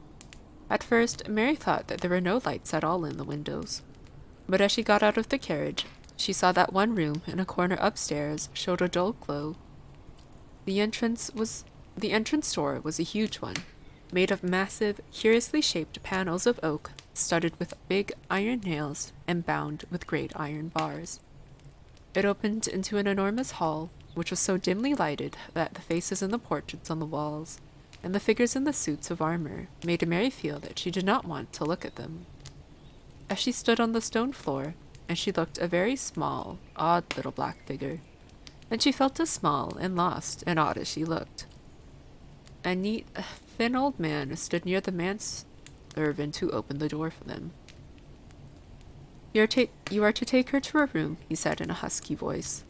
At first, Mary thought that there were no lights at all in the windows, but as she got out of the carriage, she saw that one room in a corner upstairs showed a dull glow. The entrance door was a huge one, made of massive, curiously shaped panels of oak, studded with big iron nails and bound with great iron bars. It opened into an enormous hall, which was so dimly lighted that the faces in the portraits on the walls and the figures in the suits of armor made Mary feel that she did not want to look at them. As she stood on the stone floor, and she looked a very small, odd little black figure, and she felt as small and lost and odd as she looked. A neat, thin old man stood near the manservant who opened the door for them. You are to take her to her room," he said in a husky voice.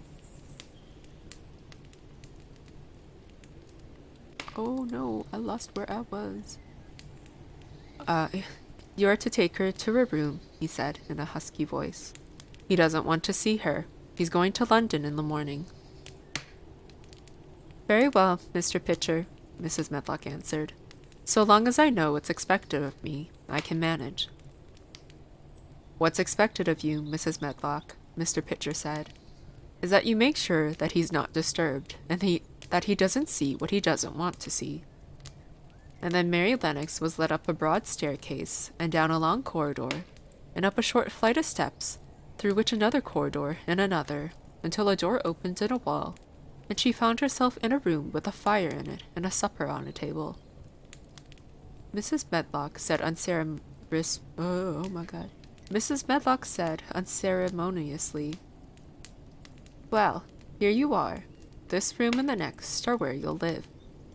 Oh no, I lost where I was. You are to take her to her room," he said in a husky voice. "He doesn't want to see her. He's going to London in the morning." "Very well, Mr. Pitcher," Mrs. Medlock answered. "So long as I know what's expected of me, I can manage." "What's expected of you, Mrs. Medlock," Mr. Pitcher said, "is that you make sure that he's not disturbed, and that he doesn't see what he doesn't want to see." And then Mary Lennox was led up a broad staircase, and down a long corridor, and up a short flight of steps, through which another corridor and another, until a door opened in a wall, and she found herself in a room with a fire in it and a supper on a table. Mrs. Medlock said unceremoniously, "Well, here you are. This room and the next are where you'll live,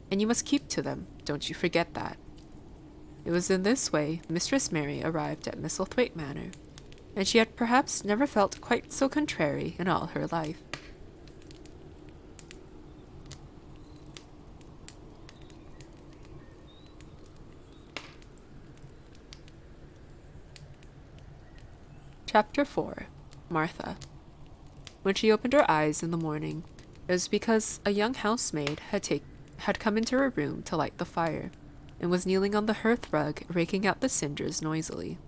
and you must keep to them, don't you forget that." It was in this way Mistress Mary arrived at Misselthwaite Manor, and she had perhaps never felt quite so contrary in all her life. Chapter 4. Martha. When she opened her eyes in the morning, it was because a young housemaid had come into her room to light the fire, and was kneeling on the hearth rug raking out the cinders noisily.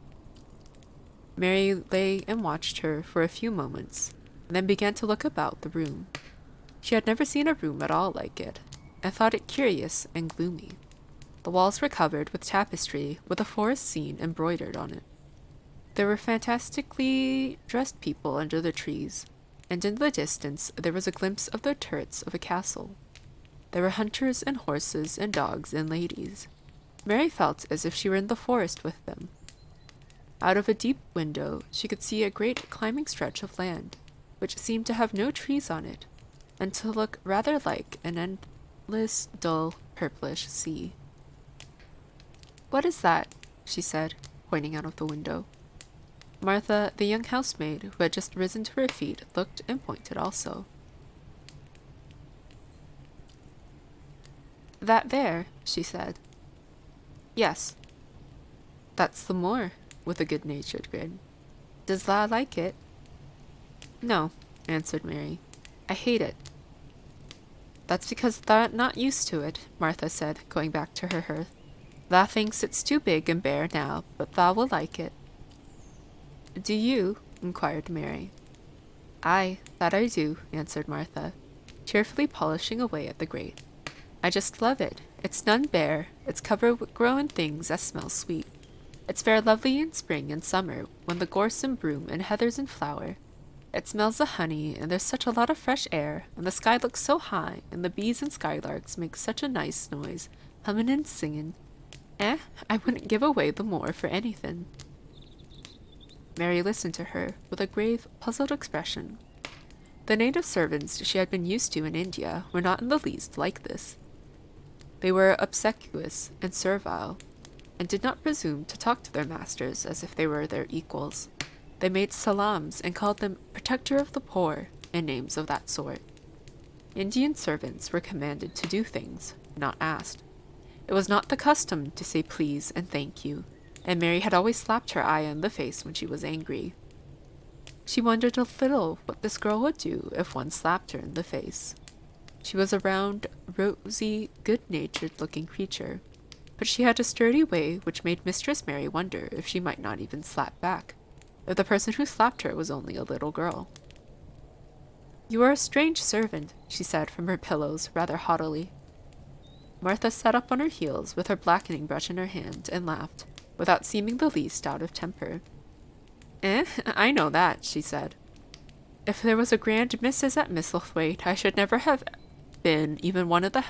Mary lay and watched her for a few moments, and then began to look about the room. She had never seen a room at all like it, and thought it curious and gloomy. The walls were covered with tapestry with a forest scene embroidered on it. There were fantastically dressed people under the trees, and in the distance there was a glimpse of the turrets of a castle. There were hunters and horses and dogs and ladies. Mary felt as if she were in the forest with them. Out of a deep window she could see a great climbing stretch of land, which seemed to have no trees on it, and to look rather like an endless, dull, purplish sea. "What is that?" she said, pointing out of the window. Martha, the young housemaid, who had just risen to her feet, looked and pointed also. "That there," she said. "Yes." "That's the moor," with a good-natured grin. "Does thou like it?" "No," answered Mary. "I hate it." "That's because thou'rt not used to it," Martha said, going back to her hearth. "Thou thinks it's too big and bare now, but thou will like it." "Do you?" inquired Mary. "Aye, that I do," answered Martha, cheerfully polishing away at the grate. "I just love it. It's none bare. It's covered with growing things as smell sweet. It's fair lovely in spring and summer, when the gorse and broom and heather's in flower. It smells of honey, and there's such a lot of fresh air, and the sky looks so high, and the bees and skylarks make such a nice noise, hummin' and singin'. I wouldn't give away the moor for anything." Mary listened to her with a grave, puzzled expression. The native servants she had been used to in India were not in the least like this. They were obsequious and servile, and did not presume to talk to their masters as if they were their equals. They made salams and called them protector of the poor, and names of that sort. Indian servants were commanded to do things, not asked. It was not the custom to say please and thank you, and Mary had always slapped her Ayah in the face when she was angry. She wondered a little what this girl would do if one slapped her in the face. She was a round, rosy, good-natured looking creature, but she had a sturdy way which made Mistress Mary wonder if she might not even slap back, if the person who slapped her was only a little girl. "You are a strange servant," she said from her pillows, rather haughtily. Martha sat up on her heels with her blackening brush in her hand and laughed, without seeming the least out of temper. I know that," she said. "If there was a grand missus at Misselthwaite, I should never have been even one of the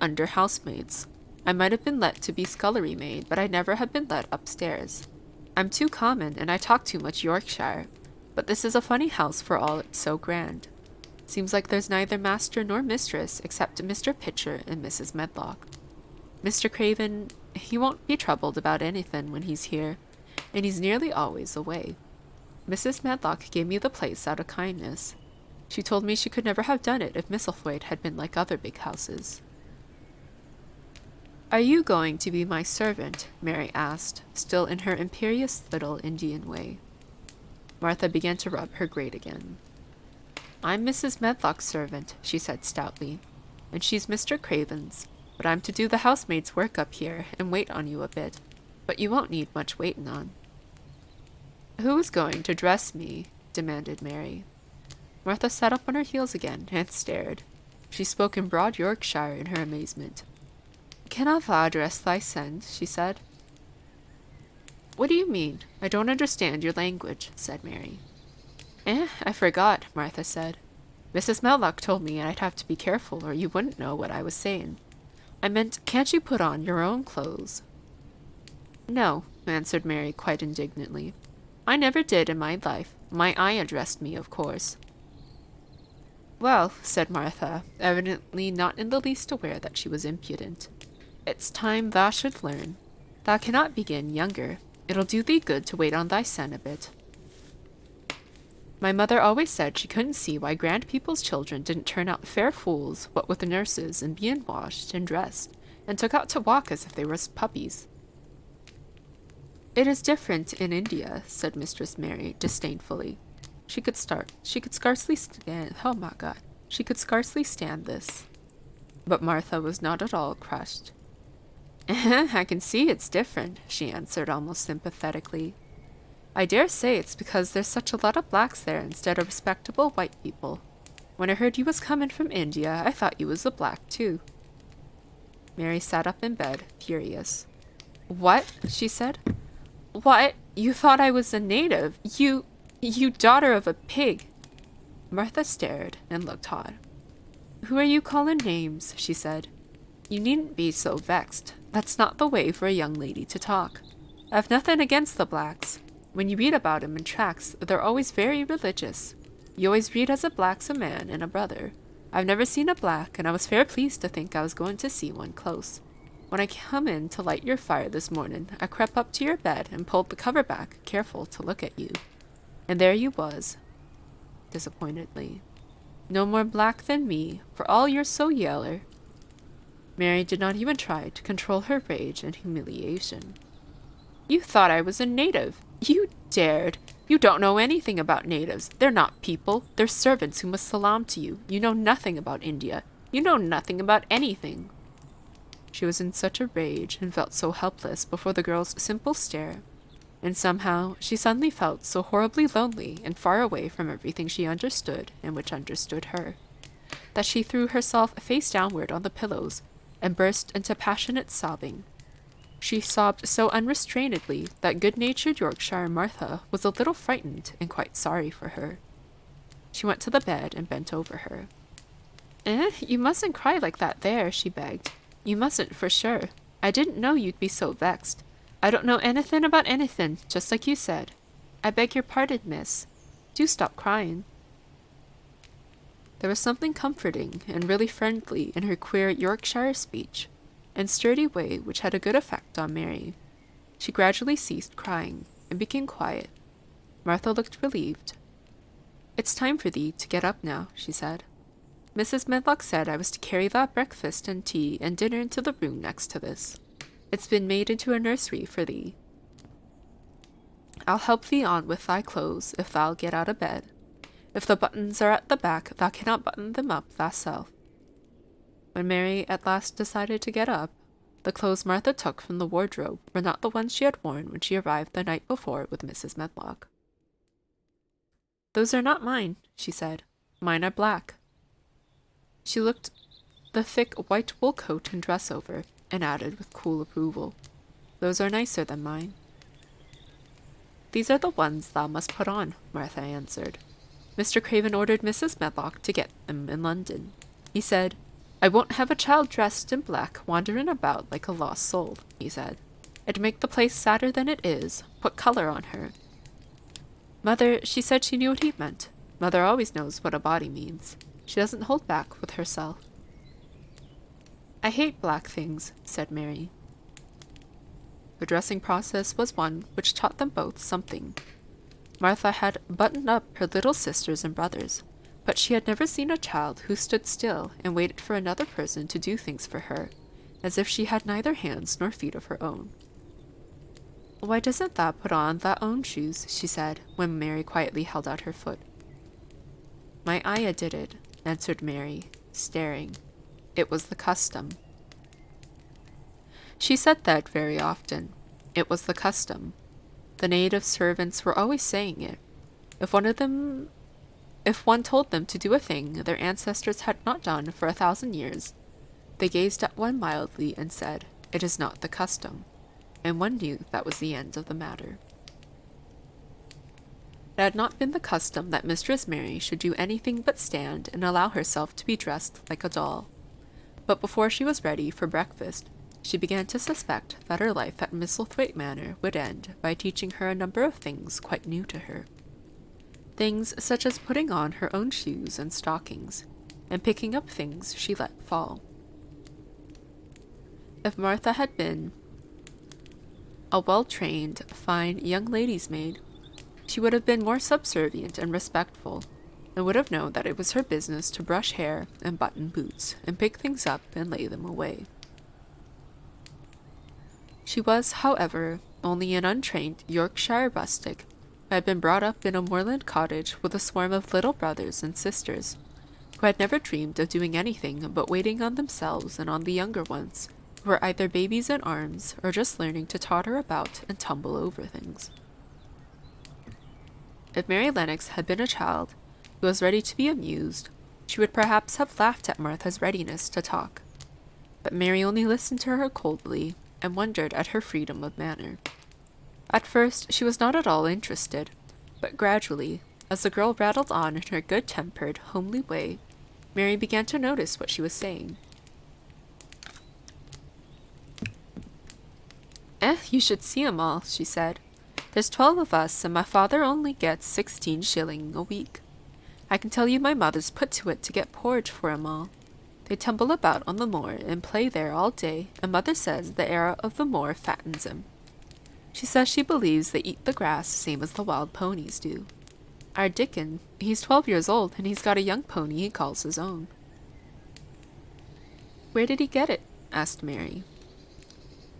under housemaids. I might have been let to be scullery maid, but I never have been let upstairs. I'm too common, and I talk too much Yorkshire, but this is a funny house for all it's so grand. Seems like there's neither master nor mistress except Mr. Pitcher and Mrs. Medlock. Mr. Craven, he won't be troubled about anything when he's here, and he's nearly always away. Mrs. Medlock gave me the place out of kindness. She told me she could never have done it if Misselthwaite had been like other big houses." "Are you going to be my servant?" Mary asked, still in her imperious little Indian way. Martha began to rub her grate again. "I'm Mrs. Medlock's servant," she said stoutly, "and she's Mr. Craven's, but I'm to do the housemaid's work up here and wait on you a bit, but you won't need much waitin' on." "Who is going to dress me?" demanded Mary. Martha sat up on her heels again and stared. She spoke in broad Yorkshire in her amazement. "Canna tha dress thysen?" she said. "What do you mean? I don't understand your language," said Mary. I forgot," Martha said. "Mrs. Medlock told me I'd have to be careful or you wouldn't know what I was saying. I meant, can't you put on your own clothes?" "No," answered Mary quite indignantly. "I never did in my life. My Ayah dressed me, of course." "Well," said Martha, evidently not in the least aware that she was impudent, "it's time thou should learn. Thou cannot begin younger. It'll do thee good to wait on thy son a bit. My mother always said she couldn't see why grand people's children didn't turn out fair fools, what with the nurses and being washed and dressed, and took out to walk as if they were puppies." "It is different in India," said Mistress Mary disdainfully. She could scarcely stand this. But Martha was not at all crushed. I can see it's different, she answered almost sympathetically. I dare say it's because there's such a lot of blacks there instead of respectable white people. When I heard you was coming from India, I thought you was a black too. Mary sat up in bed, furious. What? She said. What? You thought I was a native? You daughter of a pig. Martha stared and looked hot. Who are you calling names? She said. You needn't be so vexed. That's not the way for a young lady to talk. I've nothing against the blacks. When you read about 'em in tracts, they're always very religious. You always read as a black's a man and a brother. I've never seen a black, and I was fair pleased to think I was going to see one close. When I come in to light your fire this morning, I crept up to your bed and pulled the cover back, careful to look at you. And there you was, disappointedly. No more black than me, for all you're so yeller. Mary did not even try to control her rage and humiliation. You thought I was a native. You dared. You don't know anything about natives. They're not people. They're servants who must salaam to you. You know nothing about India. You know nothing about anything. She was in such a rage and felt so helpless before the girl's simple stare. And somehow she suddenly felt so horribly lonely and far away from everything she understood and which understood her, that she threw herself face downward on the pillows and burst into passionate sobbing. She sobbed so unrestrainedly that good-natured Yorkshire Martha was a little frightened and quite sorry for her. She went to the bed and bent over her. You mustn't cry like that there, she begged. You mustn't, for sure. I didn't know you'd be so vexed. I don't know anything about anything, just like you said. I beg your pardon, miss. Do stop crying. There was something comforting and really friendly in her queer Yorkshire speech and sturdy way which had a good effect on Mary. She gradually ceased crying and became quiet. Martha looked relieved. It's time for thee to get up now, she said. Mrs. Medlock said I was to carry that breakfast and tea and dinner into the room next to this. It's been made into a nursery for thee. I'll help thee on with thy clothes if thou'll get out of bed. If the buttons are at the back, thou cannot button them up thyself. When Mary at last decided to get up, the clothes Martha took from the wardrobe were not the ones she had worn when she arrived the night before with Mrs. Medlock. Those are not mine, she said. Mine are black. She looked the thick white wool coat and dress over, and added with cool approval, Those are nicer than mine. These are the ones thou must put on, Martha answered. Mr. Craven ordered Mrs. Medlock to get them in London. He said, I won't have a child dressed in black wandering about like a lost soul, he said. It'd make the place sadder than it is. Put color on her. Mother, she said she knew what he meant. Mother always knows what a body means. She doesn't hold back with herself. I hate black things, said Mary. The dressing process was one which taught them both something. Martha had buttoned up her little sisters and brothers, but she had never seen a child who stood still and waited for another person to do things for her, as if she had neither hands nor feet of her own. Why doesn't thou put on thy own shoes, she said, when Mary quietly held out her foot. My ayah did it, answered Mary, staring. It was the custom. She said that very often. It was the custom. The native servants were always saying it. If one told them to do a thing their ancestors had not done for 1,000 years, they gazed at one mildly and said, It is not the custom, and one knew that was the end of the matter. It had not been the custom that Mistress Mary should do anything but stand and allow herself to be dressed like a doll. But before she was ready for breakfast, she began to suspect that her life at Misselthwaite Manor would end by teaching her a number of things quite new to her. Things such as putting on her own shoes and stockings, and picking up things she let fall. If Martha had been a well-trained, fine young lady's maid, she would have been more subservient and respectful, and would have known that it was her business to brush hair and button boots, and pick things up and lay them away. She was, however, only an untrained Yorkshire rustic who had been brought up in a moorland cottage with a swarm of little brothers and sisters, who had never dreamed of doing anything but waiting on themselves and on the younger ones, were either babies in arms or just learning to totter about and tumble over things. If Mary Lennox had been a child who was ready to be amused, she would perhaps have laughed at Martha's readiness to talk. But Mary only listened to her coldly and wondered at her freedom of manner. At first, she was not at all interested, but gradually, as the girl rattled on in her good-tempered, homely way, Mary began to notice what she was saying. You should see 'em all, she said. There's 12 of us, and my father only gets 16 shilling a week. I can tell you my mother's put to it to get porridge for 'em all. They tumble about on the moor and play there all day, and mother says the air of the moor fattens 'em. She says she believes they eat the grass same as the wild ponies do. Our Dickon, he's 12 years old, and he's got a young pony he calls his own. Where did he get it? Asked Mary.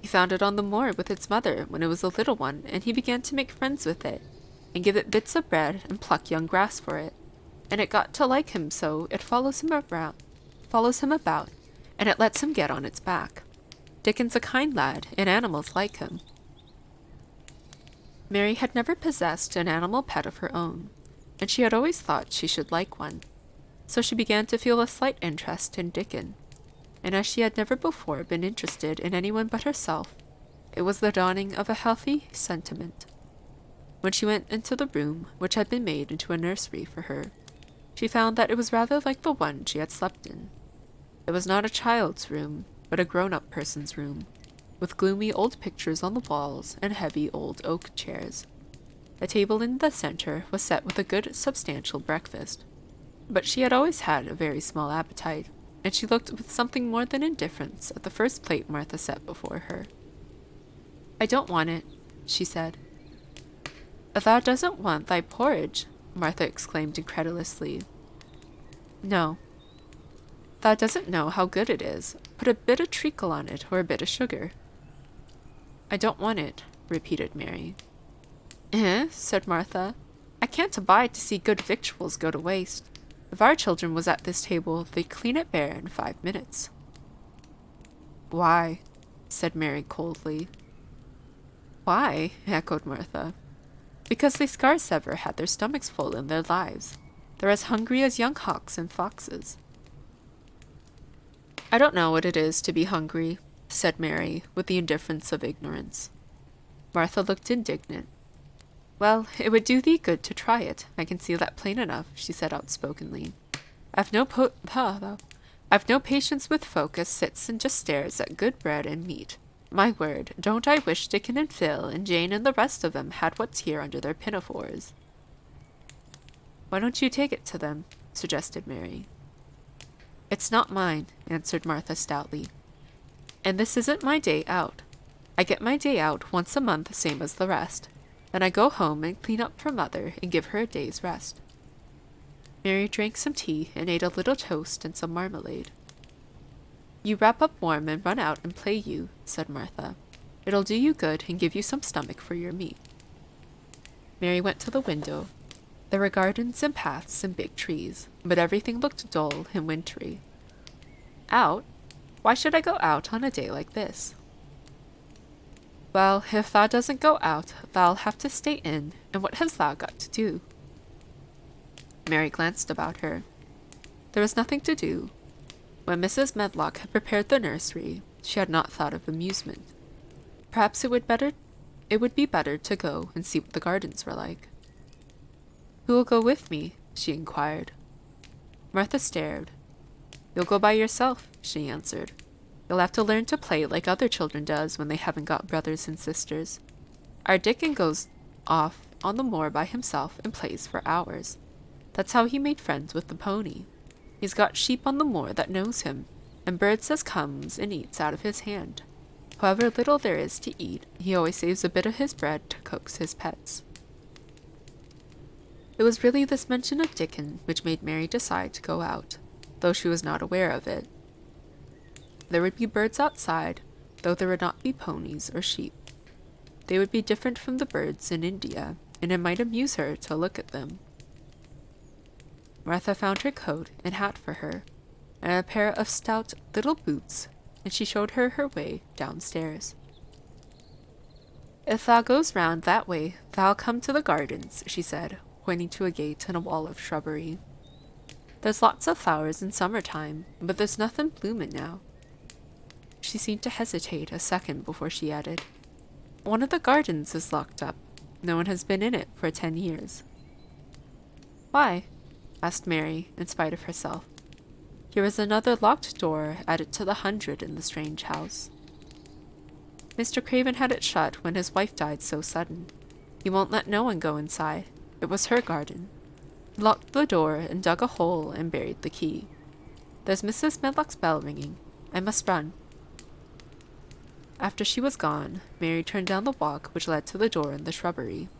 He found it on the moor with its mother when it was a little one, and he began to make friends with it, and give it bits of bread and pluck young grass for it, and it got to like him so it follows him about, and it lets him get on its back. Dickon's a kind lad, and animals like him. Mary had never possessed an animal pet of her own, and she had always thought she should like one, so she began to feel a slight interest in Dickon. And as she had never before been interested in anyone but herself, it was the dawning of a healthy sentiment. When she went into the room, which had been made into a nursery for her, she found that it was rather like the one she had slept in. It was not a child's room, but a grown-up person's room, with gloomy old pictures on the walls and heavy old oak chairs. A table in the center was set with a good, substantial breakfast, but she had always had a very small appetite, and she looked with something more than indifference at the first plate Martha set before her. I don't want it, she said. Thou doesn't want thy porridge, Martha exclaimed incredulously. No. Thou doesn't know how good it is. Put a bit of treacle on it, or a bit of sugar. I don't want it, repeated Mary. Said Martha. I can't abide to see good victuals go to waste. If our children was at this table, they'd clean it bare in 5 minutes. Why? Said Mary coldly. Why? Echoed Martha. Because they scarce ever had their stomachs full in their lives. They're as hungry as young hawks and foxes. I don't know what it is to be hungry, said Mary, with the indifference of ignorance. Martha looked indignant. Well, it would do thee good to try it. I can see that plain enough, she said outspokenly. I've no patience with folk as sits and just stares at good bread and meat. My word, don't I wish Dickon and Phil and Jane and the rest of 'em had what's here under their pinafores. Why don't you take it to them? Suggested Mary. It's not mine, answered Martha stoutly. And this isn't my day out. I get my day out once a month, same as the rest. Then I go home and clean up for Mother and give her a day's rest. Mary drank some tea and ate a little toast and some marmalade. You wrap up warm and run out and play you, said Martha. It'll do you good and give you some stomach for your meat. Mary went to the window. There were gardens and paths and big trees, but everything looked dull and wintry. Out? Why should I go out on a day like this? Well, if thou doesn't go out, thou'll have to stay in, and what has thou got to do? Mary glanced about her. There was nothing to do. When Mrs. Medlock had prepared the nursery, she had not thought of amusement. Perhaps it would be better to go and see what the gardens were like. Who will go with me? She inquired. Martha stared. You'll go by yourself, she answered. You'll have to learn to play like other children does when they haven't got brothers and sisters. Our Dickon goes off on the moor by himself and plays for hours. That's how he made friends with the pony. He's got sheep on the moor that knows him, and birds as comes and eats out of his hand. However little there is to eat, he always saves a bit of his bread to coax his pets. It was really this mention of Dickon which made Mary decide to go out, though she was not aware of it. There would be birds outside, though there would not be ponies or sheep. They would be different from the birds in India, and it might amuse her to look at them. Martha found her coat and hat for her, and a pair of stout little boots, and she showed her her way downstairs. "If thou goes round that way, thou'll come to the gardens," she said, pointing to a gate and a wall of shrubbery. "There's lots of flowers in summertime, but there's nothing bloomin' now." She seemed to hesitate a second before she added, "One of the gardens is locked up. No one has been in it for 10 years. "Why?" asked Mary, in spite of herself. Here was another locked door added to the 100 in the strange house. "Mr. Craven had it shut when his wife died so sudden. He won't let no one go inside. It was her garden. He locked the door and dug a hole and buried the key. There's Mrs. Medlock's bell ringing. I must run." After she was gone, Mary turned down the walk which led to the door in the shrubbery.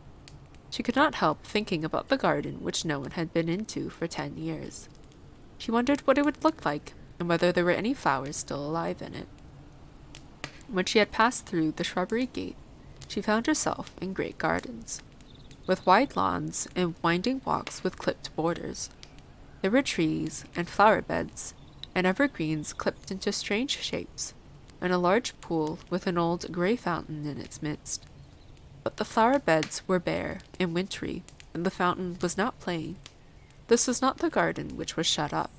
She could not help thinking about the garden which no one had been into for 10 years. She wondered what it would look like, and whether there were any flowers still alive in it. When she had passed through the shrubbery gate, she found herself in great gardens, with wide lawns and winding walks with clipped borders. There were trees and flower beds, and evergreens clipped into strange shapes, and a large pool with an old grey fountain in its midst. But the flower beds were bare and wintry, and the fountain was not playing. This was not the garden which was shut up.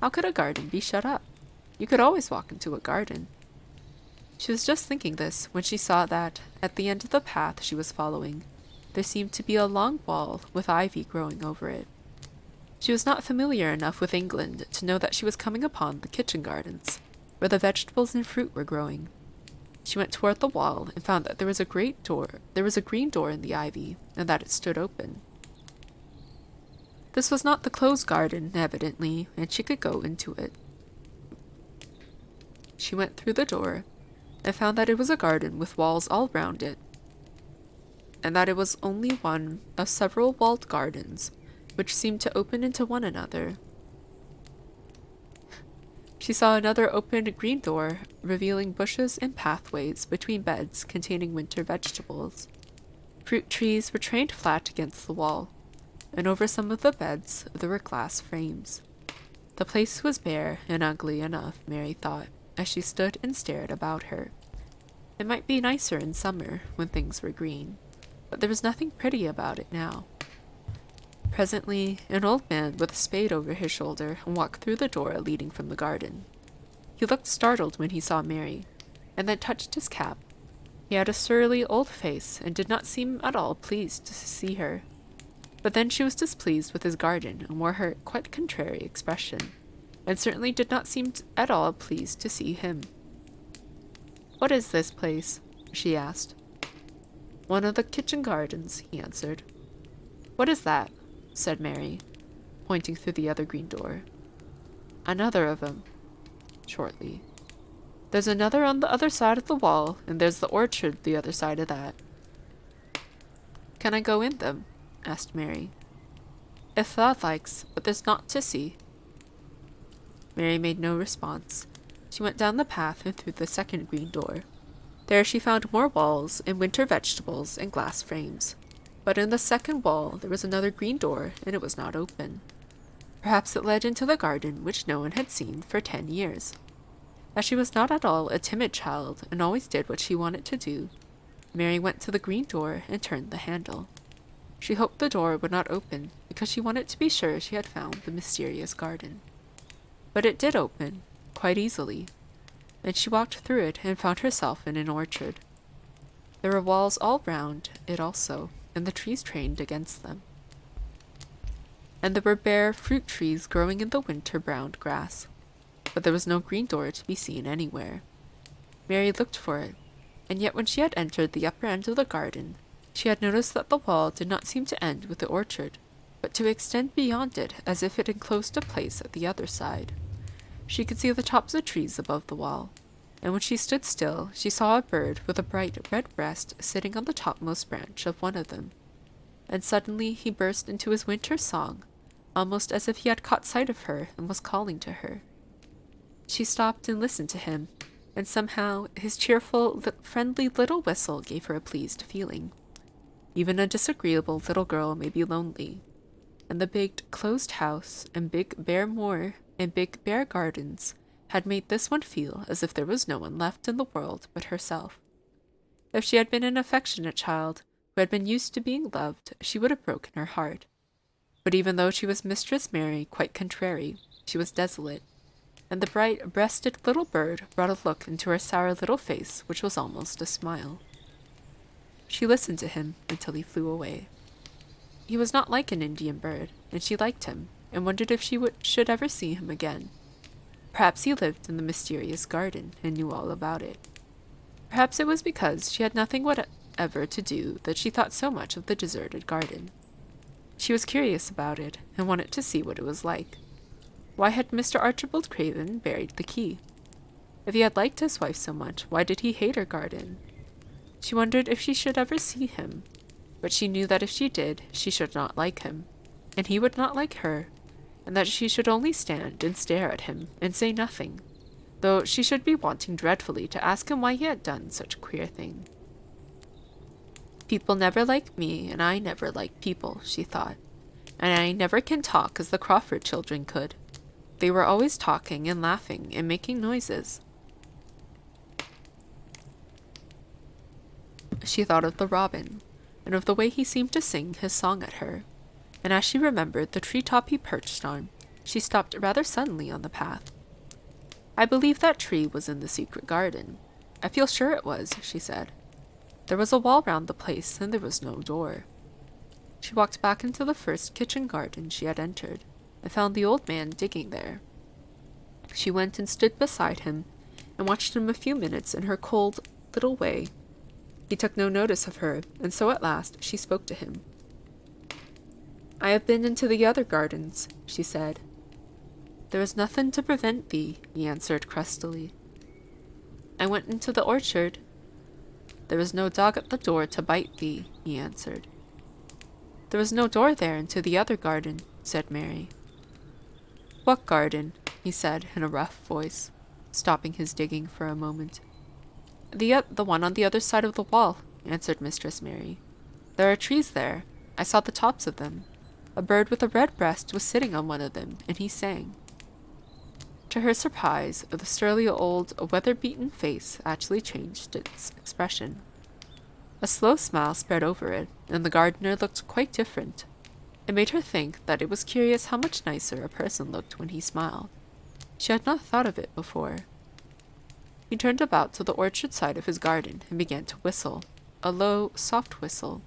How could a garden be shut up? You could always walk into a garden. She was just thinking this when she saw that, at the end of the path she was following, there seemed to be a long wall with ivy growing over it. She was not familiar enough with England to know that she was coming upon the kitchen gardens, where the vegetables and fruit were growing. She went toward the wall and found that there was a green door in the ivy, and that it stood open. This was not the closed garden, evidently, and she could go into it. She went through the door, and found that it was a garden with walls all round it, and that it was only one of several walled gardens, which seemed to open into one another. She saw another open green door, revealing bushes and pathways between beds containing winter vegetables. Fruit trees were trained flat against the wall, and over some of the beds there were glass frames. The place was bare and ugly enough, Mary thought, as she stood and stared about her. It might be nicer in summer, when things were green, but there was nothing pretty about it now. Presently, an old man with a spade over his shoulder walked through the door leading from the garden. He looked startled when he saw Mary, and then touched his cap. He had a surly old face, and did not seem at all pleased to see her. But then she was displeased with his garden, and wore her quite contrary expression, and certainly did not seem at all pleased to see him. "What is this place?" she asked. "One of the kitchen gardens," he answered. "What is that?" said Mary, pointing through the other green door. "Another of 'em," shortly. "There's another on the other side of the wall, and there's the orchard the other side of that." "Can I go in them?" asked Mary. "If thou likes, but there's naught to see." Mary made no response. She went down the path and through the second green door. There she found more walls and winter vegetables and glass frames. But in the second wall there was another green door, and it was not open. Perhaps it led into the garden which no one had seen for 10 years. As she was not at all a timid child, and always did what she wanted to do, Mary went to the green door and turned the handle. She hoped the door would not open, because she wanted to be sure she had found the mysterious garden. But it did open, quite easily, and she walked through it and found herself in an orchard. There were walls all round it also, and the trees trained against them. And there were bare fruit trees growing in the winter-browned grass, but there was no green door to be seen anywhere. Mary looked for it, and yet when she had entered the upper end of the garden, she had noticed that the wall did not seem to end with the orchard, but to extend beyond it as if it enclosed a place at the other side. She could see the tops of trees above the wall, and when she stood still, she saw a bird with a bright red breast sitting on the topmost branch of one of them. And suddenly he burst into his winter song, almost as if he had caught sight of her and was calling to her. She stopped and listened to him, and somehow his cheerful, friendly little whistle gave her a pleased feeling. Even a disagreeable little girl may be lonely, and the big closed house and big bare moor and big bare gardens had made this one feel as if there was no one left in the world but herself. If she had been an affectionate child who had been used to being loved, she would have broken her heart. But even though she was Mistress Mary, quite contrary, she was desolate, and the bright-breasted little bird brought a look into her sour little face which was almost a smile. She listened to him until he flew away. He was not like an Indian bird, and she liked him, and wondered if she should ever see him again. Perhaps he lived in the mysterious garden and knew all about it. Perhaps it was because she had nothing whatever to do that she thought so much of the deserted garden. She was curious about it, and wanted to see what it was like. Why had Mr. Archibald Craven buried the key? If he had liked his wife so much, why did he hate her garden? She wondered if she should ever see him, but she knew that if she did, she should not like him, and he would not like her, and that she should only stand and stare at him and say nothing, though she should be wanting dreadfully to ask him why he had done such a queer thing. People never like me, and I never like people, she thought, and I never can talk as the Crawford children could. They were always talking and laughing and making noises. She thought of the robin, and of the way he seemed to sing his song at her, and as she remembered the treetop he perched on, she stopped rather suddenly on the path. I believe that tree was in the secret garden. I feel sure it was, she said. There was a wall round the place, and there was no door. She walked back into the first kitchen garden she had entered, and found the old man digging there. She went and stood beside him, and watched him a few minutes in her cold little way. He took no notice of her, and so at last she spoke to him. I have been into the other gardens, she said. There is nothing to prevent thee, he answered crustily. I went into the orchard. There is no dog at the door to bite thee, he answered. There is no door there into the other garden, said Mary. What garden? He said in a rough voice, stopping his digging for a moment. The one on the other side of the wall, answered Mistress Mary. There are trees there. I saw the tops of them. A bird with a red breast was sitting on one of them, and he sang. To her surprise, the surly old, weather-beaten face actually changed its expression. A slow smile spread over it, and the gardener looked quite different. It made her think that it was curious how much nicer a person looked when he smiled. She had not thought of it before. He turned about to the orchard side of his garden and began to whistle, a low, soft whistle.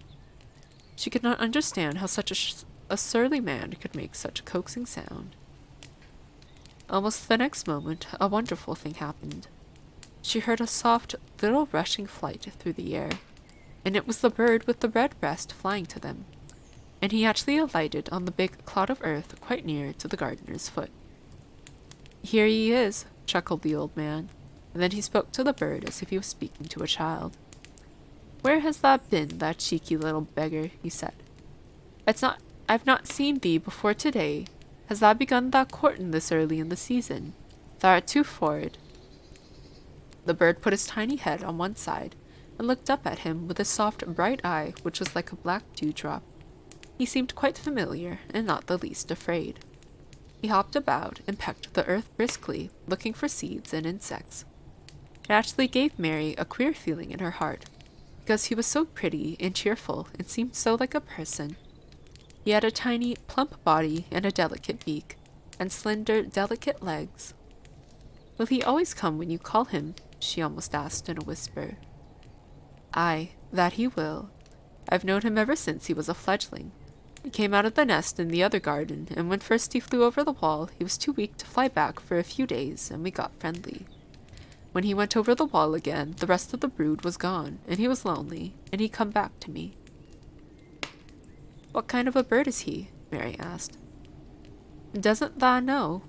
She could not understand how such a surly man could make such a coaxing sound. Almost the next moment, a wonderful thing happened. She heard a soft, little rushing flight through the air, and it was the bird with the red breast flying to them, and he actually alighted on the big clod of earth quite near to the gardener's foot. Here he is, chuckled the old man, and then he spoke to the bird as if he was speaking to a child. Where has thou been, thou cheeky little beggar? He said. I've not seen thee before today. Has thou begun thy courtin' this early in the season? Thou art too forward. The bird put his tiny head on one side, and looked up at him with a soft, bright eye which was like a black dewdrop. He seemed quite familiar, and not the least afraid. He hopped about and pecked the earth briskly, looking for seeds and insects. It actually gave Mary a queer feeling in her heart, because he was so pretty and cheerful and seemed so like a person. He had a tiny, plump body and a delicate beak, and slender, delicate legs. Will he always come when you call him? She almost asked in a whisper. Aye, that he will. I've known him ever since he was a fledgling. He came out of the nest in the other garden, and when first he flew over the wall, he was too weak to fly back for a few days, and we got friendly. When he went over the wall again, the rest of the brood was gone, and he was lonely, and he come back to me. What kind of a bird is he? Mary asked. Doesn't thou know?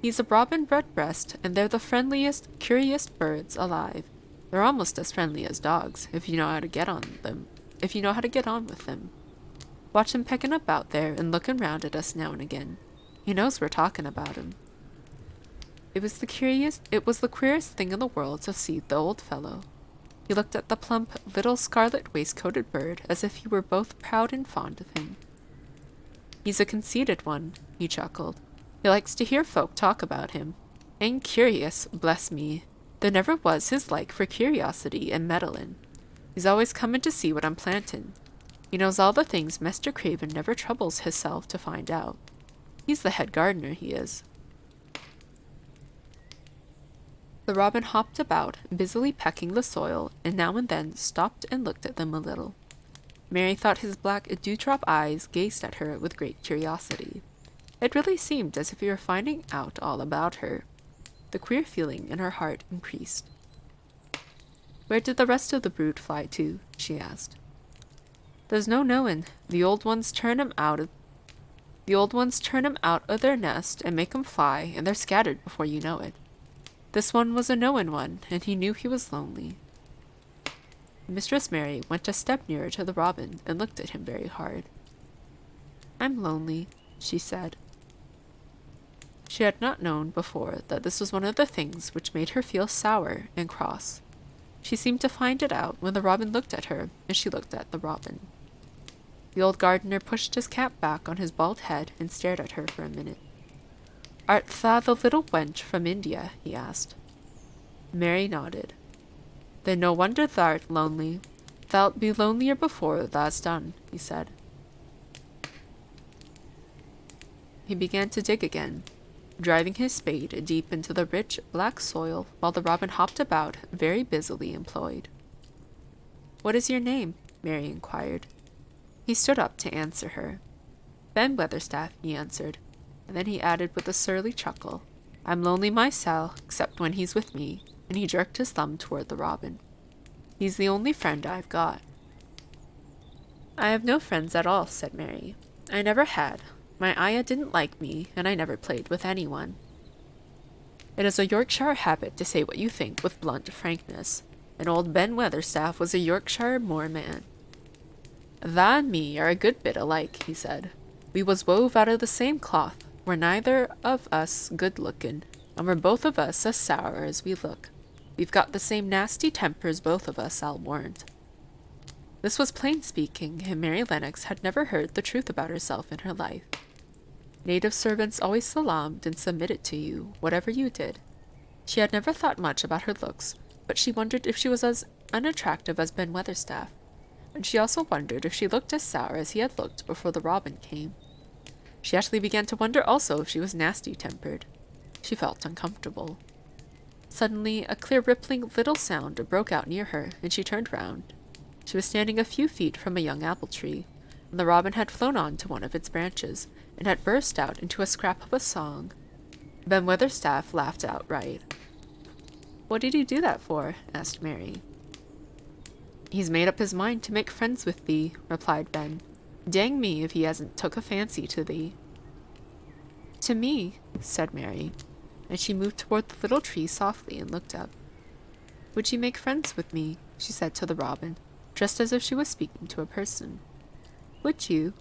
He's a robin redbreast, and they're the friendliest, curious birds alive. They're almost as friendly as dogs, if you know how to get on with them. Watch him pecking about there and looking round at us now and again. He knows we're talking about him. It was the queerest thing in the world to see the old fellow. He looked at the plump, little scarlet waistcoated bird as if he were both proud and fond of him. He's a conceited one, he chuckled. He likes to hear folk talk about him. "Ain't curious, bless me. There never was his like for curiosity and meddlin'. He's always comin' to see what I'm plantin'. He knows all the things Mester Craven never troubles hisself to find out. He's the head gardener, he is." The robin hopped about, busily pecking the soil, and now and then stopped and looked at them a little. Mary thought his black dewdrop eyes gazed at her with great curiosity. It really seemed as if he were finding out all about her. The queer feeling in her heart increased. "Where did the rest of the brood fly to?" she asked. "There's no knowin'. The old ones turn 'em out of their nest and make 'em fly, and they're scattered before you know it. This one was a knowin' one, and he knew he was lonely." Mistress Mary went a step nearer to the robin and looked at him very hard. "I'm lonely," she said. She had not known before that this was one of the things which made her feel sour and cross. She seemed to find it out when the robin looked at her, and she looked at the robin. The old gardener pushed his cap back on his bald head and stared at her for a minute. "Art thou the little wench from India?" he asked. Mary nodded. "Then no wonder thou'rt lonely. Thou'lt be lonelier before thou's done," he said. He began to dig again, driving his spade deep into the rich, black soil while the robin hopped about, very busily employed. "What is your name?" Mary inquired. He stood up to answer her. "Ben Weatherstaff," he answered, and then he added with a surly chuckle, "I'm lonely myself, except when he's with me," and he jerked his thumb toward the robin. "He's the only friend I've got." "I have no friends at all," said Mary. "I never had. My ayah didn't like me, and I never played with anyone." It is a Yorkshire habit to say what you think with blunt frankness, and old Ben Weatherstaff was a Yorkshire moorman. "Tha and me are a good bit alike," he said. "We was wove out of the same cloth. We're neither of us good-lookin', and we're both of us as sour as we look. We've got the same nasty tempers, both of us, I'll warrant." This was plain speaking, and Mary Lennox had never heard the truth about herself in her life. Native servants always salaamed and submitted to you, whatever you did. She had never thought much about her looks, but she wondered if she was as unattractive as Ben Weatherstaff, and she also wondered if she looked as sour as he had looked before the robin came. She actually began to wonder also if she was nasty-tempered. She felt uncomfortable. Suddenly, a clear rippling little sound broke out near her, and she turned round. She was standing a few feet from a young apple tree, and the robin had flown on to one of its branches, and had burst out into a scrap of a song. Ben Weatherstaff laughed outright. "What did he do that for?" asked Mary. "He's made up his mind to make friends with thee," replied Ben. "Dang me if he hasn't took a fancy to thee." "To me," said Mary, and she moved toward the little tree softly and looked up. "Would you make friends with me?" she said to the robin, just as if she was speaking to a person. "Would you?"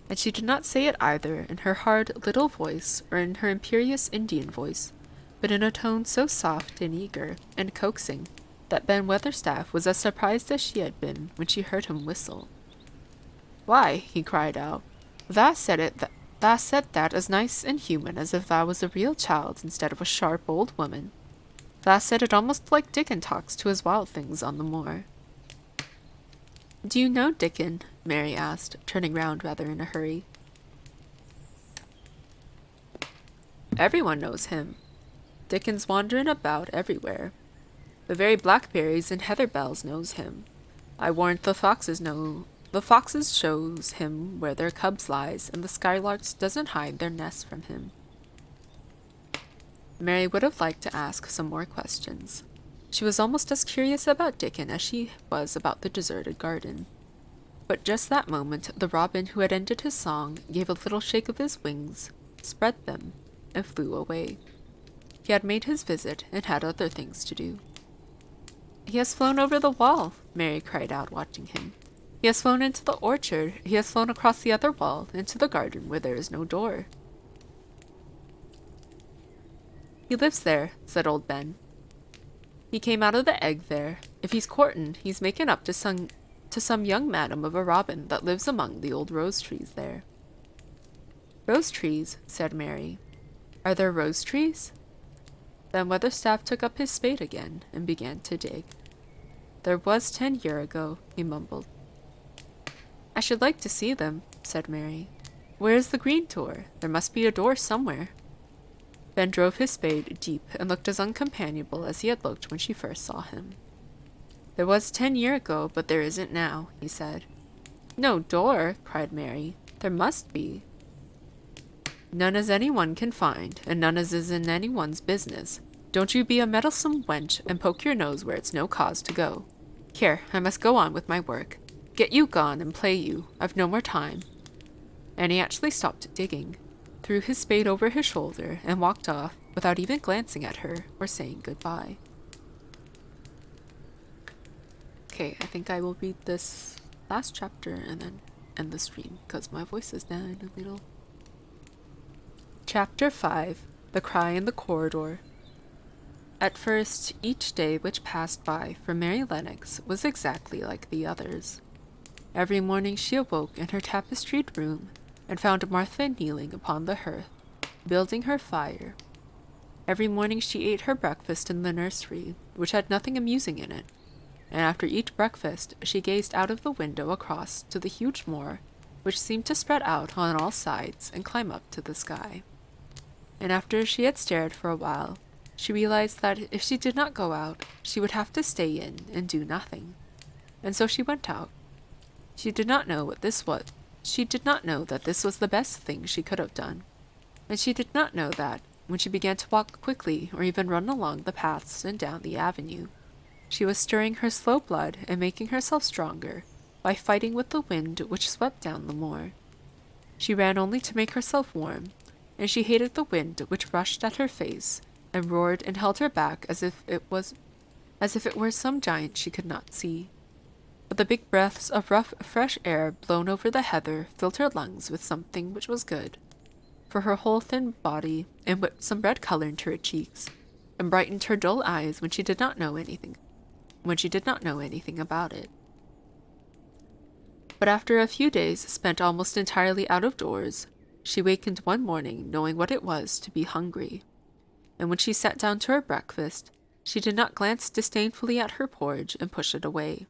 And she did not say it either in her hard little voice or in her imperious Indian voice, but in a tone so soft and eager and coaxing that Ben Weatherstaff was as surprised as she had been when she heard him whistle. "Why," he cried out, "thou said that as nice and human as if thou was a real child instead of a sharp old woman. Thou said it almost like Dickon talks to his wild things on the moor." "Do you know Dickon?" Mary asked, turning round rather in a hurry. "Everyone knows him. Dickon's wanderin' about everywhere. The very blackberries and heather bells knows him. I warrant the foxes shows him where their cubs lies, and the skylarks doesn't hide their nests from him." Mary would have liked to ask some more questions. She was almost as curious about Dickon as she was about the deserted garden. But just that moment the robin who had ended his song gave a little shake of his wings, spread them, and flew away. He had made his visit and had other things to do. "He has flown over the wall," Mary cried out, watching him. "He has flown into the orchard. He has flown across the other wall, into the garden where there is no door." "He lives there," said old Ben. "He came out of the egg there. If he's courtin', he's making up to some young madam of a robin that lives among the old rose trees there." "Rose trees," said Mary. "Are there rose trees?" Then Weatherstaff took up his spade again and began to dig. "There was 10 year ago," he mumbled. "I should like to see them," said Mary. "Where is the green door? There must be a door somewhere." Ben drove his spade deep and looked as uncompanionable as he had looked when she first saw him. "There was 10 year ago, but there isn't now," he said. "No door!" cried Mary. "There must be." "None as anyone can find, and none as is in anyone's business. Don't you be a meddlesome wench and poke your nose where it's no cause to go. Here, I must go on with my work. Get you gone and play you. I've no more time." And he actually stopped digging, threw his spade over his shoulder, and walked off without even glancing at her or saying goodbye. Okay, I think I will read this last chapter and then end the stream because my voice is down a little. Chapter 5. The Cry in the Corridor. At first, each day which passed by for Mary Lennox was exactly like the others. Every morning she awoke in her tapestried room and found Martha kneeling upon the hearth, building her fire. Every morning she ate her breakfast in the nursery, which had nothing amusing in it, and after each breakfast she gazed out of the window across to the huge moor, which seemed to spread out on all sides and climb up to the sky. And after she had stared for a while, she realized that if she did not go out, she would have to stay in and do nothing. And so she went out. She did not know what this was. She did not know that this was the best thing she could have done. And she did not know that, when she began to walk quickly or even run along the paths and down the avenue, she was stirring her slow blood and making herself stronger by fighting with the wind which swept down the moor. She ran only to make herself warm, and she hated the wind which rushed at her face and roared and held her back as if it were some giant she could not see. But the big breaths of rough, fresh air blown over the heather filled her lungs with something which was good for her whole thin body, and whipped some red color into her cheeks, and brightened her dull eyes when she did not know anything about it. But after a few days spent almost entirely out of doors, she wakened one morning knowing what it was to be hungry, and when she sat down to her breakfast, she did not glance disdainfully at her porridge and push it away,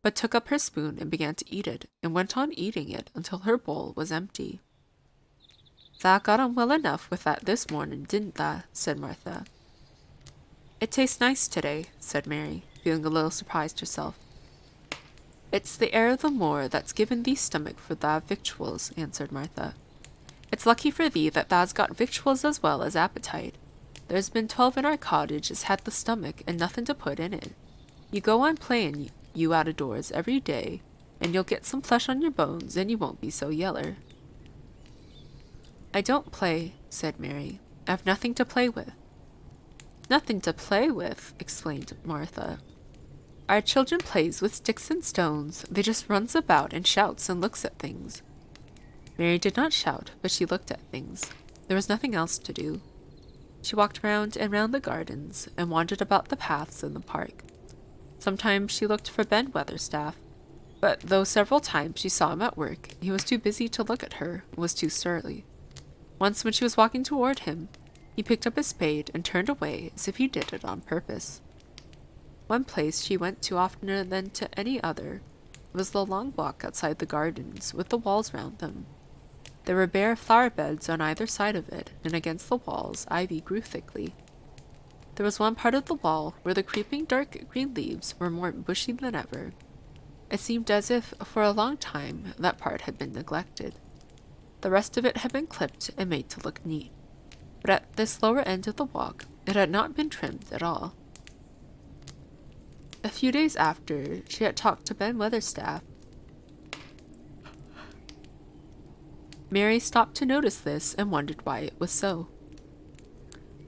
but took up her spoon and began to eat it, and went on eating it until her bowl was empty. "Tha got on well enough with that this morning, didn't tha?" said Martha. "It tastes nice today," said Mary, feeling a little surprised herself. "It's the air of the moor that's given thee stomach for tha victuals," answered Martha. "It's lucky for thee that tha's got victuals as well as appetite. There's been 12 in our cottage as had the stomach and nothing to put in it. You go on playing you out of doors every day, and you'll get some flesh on your bones, and you won't be so yeller." "I don't play," said Mary. "I've nothing to play with." "Nothing to play with!" exclaimed Martha. "Our children plays with sticks and stones. They just runs about and shouts and looks at things." Mary did not shout, but she looked at things. There was nothing else to do. She walked round and round the gardens, and wandered about the paths in the park. Sometimes she looked for Ben Weatherstaff, but though several times she saw him at work, he was too busy to look at her, and was too surly. Once when she was walking toward him, he picked up his spade and turned away as if he did it on purpose. One place she went to oftener than to any other was the long walk outside the gardens with the walls round them. There were bare flower beds on either side of it, and against the walls ivy grew thickly. There was one part of the wall where the creeping dark green leaves were more bushy than ever. It seemed as if, for a long time, that part had been neglected. The rest of it had been clipped and made to look neat, but at this lower end of the walk it had not been trimmed at all. A few days after, she had talked to Ben Weatherstaff. Mary stopped to notice this and wondered why it was so.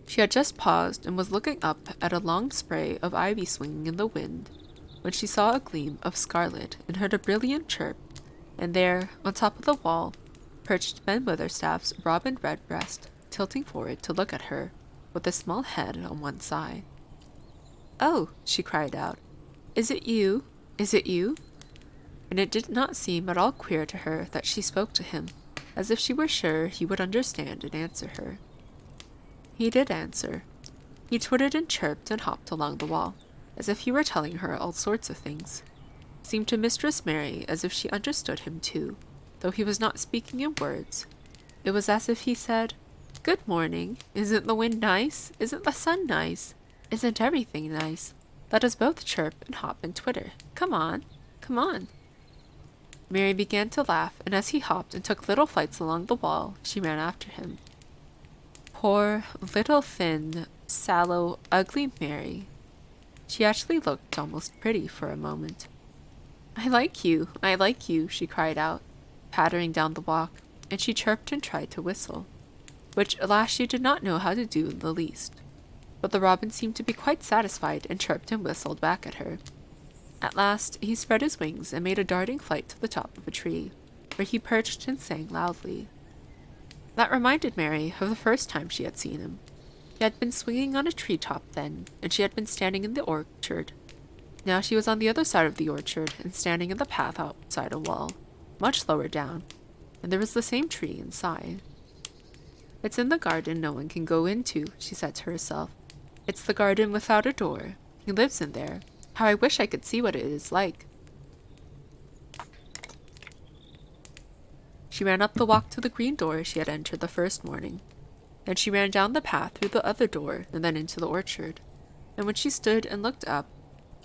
She had just paused and was looking up at a long spray of ivy swinging in the wind, when she saw a gleam of scarlet and heard a brilliant chirp, and there, on top of the wall, perched Ben Weatherstaff's robin redbreast, tilting forward to look at her, with a small head on one side. "Oh," she cried out, "is it you? Is it you?" And it did not seem at all queer to her that she spoke to him, as if she were sure he would understand and answer her. He did answer. He twittered and chirped and hopped along the wall, as if he were telling her all sorts of things. It seemed to Mistress Mary as if she understood him too, though he was not speaking in words. It was as if he said, "Good morning. Isn't the wind nice? Isn't the sun nice? Isn't everything nice? Let us both chirp and hop and twitter. Come on, come on." Mary began to laugh, and as he hopped and took little flights along the wall, she ran after him. Poor, little, thin, sallow, ugly Mary. She actually looked almost pretty for a moment. I like you, she cried out, pattering down the walk, and she chirped and tried to whistle, which alas she did not know how to do in the least. But the robin seemed to be quite satisfied and chirped and whistled back at her. At last he spread his wings and made a darting flight to the top of a tree, where he perched and sang loudly. That reminded Mary of the first time she had seen him. He had been swinging on a treetop then, and she had been standing in the orchard. Now she was on the other side of the orchard and standing in the path outside a wall, much lower down, and there was the same tree inside. It's in the garden no one can go into, she said to herself. It's the garden without a door. He lives in there. How I wish I could see what it is like. She ran up the walk to the green door she had entered the first morning. Then she ran down the path through the other door and then into the orchard. And when she stood and looked up,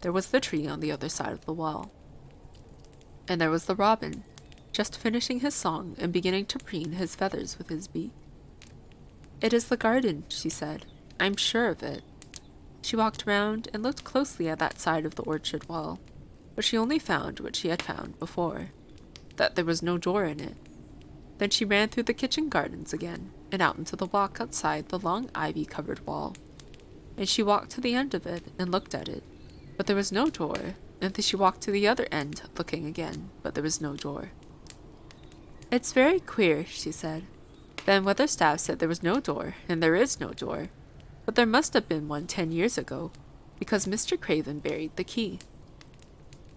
there was the tree on the other side of the wall. And there was the robin, just finishing his song and beginning to preen his feathers with his beak. It is the garden, she said. I'm sure of it. She walked round and looked closely at that side of the orchard wall, but she only found what she had found before, that there was no door in it. Then she ran through the kitchen gardens again, and out into the walk outside the long ivy-covered wall. And she walked to the end of it and looked at it, but there was no door, and then she walked to the other end, looking again, but there was no door. It's very queer, she said. Then Weatherstaff said there was no door, and there is no door. But there must have been one 10 years ago, because Mr. Craven buried the key.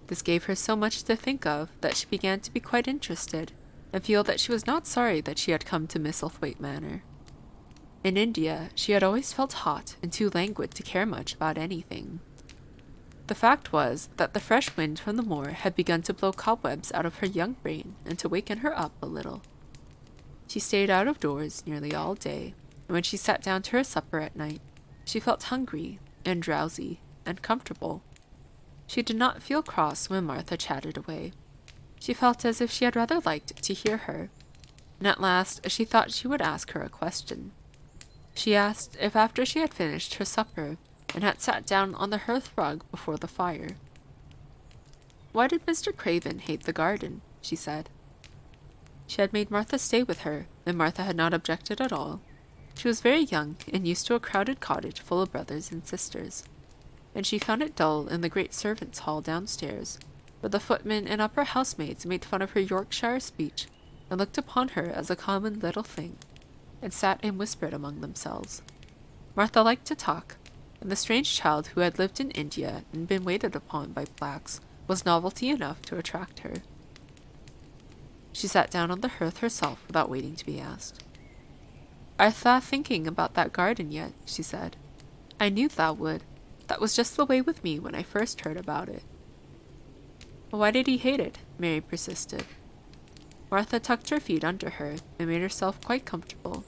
This gave her so much to think of that she began to be quite interested, and feel that she was not sorry that she had come to Misselthwaite Manor. In India, she had always felt hot and too languid to care much about anything. The fact was that the fresh wind from the moor had begun to blow cobwebs out of her young brain and to waken her up a little. She stayed out of doors nearly all day, and when she sat down to her supper at night, she felt hungry and drowsy and comfortable. She did not feel cross when Martha chatted away. She felt as if she had rather liked to hear her, and at last she thought she would ask her a question. She asked if after she had finished her supper and had sat down on the hearth rug before the fire, why did Mr. Craven hate the garden, she said. She had made Martha stay with her, and Martha had not objected at all. She was very young and used to a crowded cottage full of brothers and sisters, and she found it dull in the great servants' hall downstairs, where the footmen and upper housemaids made fun of her Yorkshire speech and looked upon her as a common little thing, and sat and whispered among themselves. Martha liked to talk, and the strange child who had lived in India and been waited upon by blacks was novelty enough to attract her. She sat down on the hearth herself without waiting to be asked. Art thou thinking about that garden yet? She said. I knew thou would. That was just the way with me when I first heard about it. Why did he hate it? Mary persisted. Martha tucked her feet under her and made herself quite comfortable.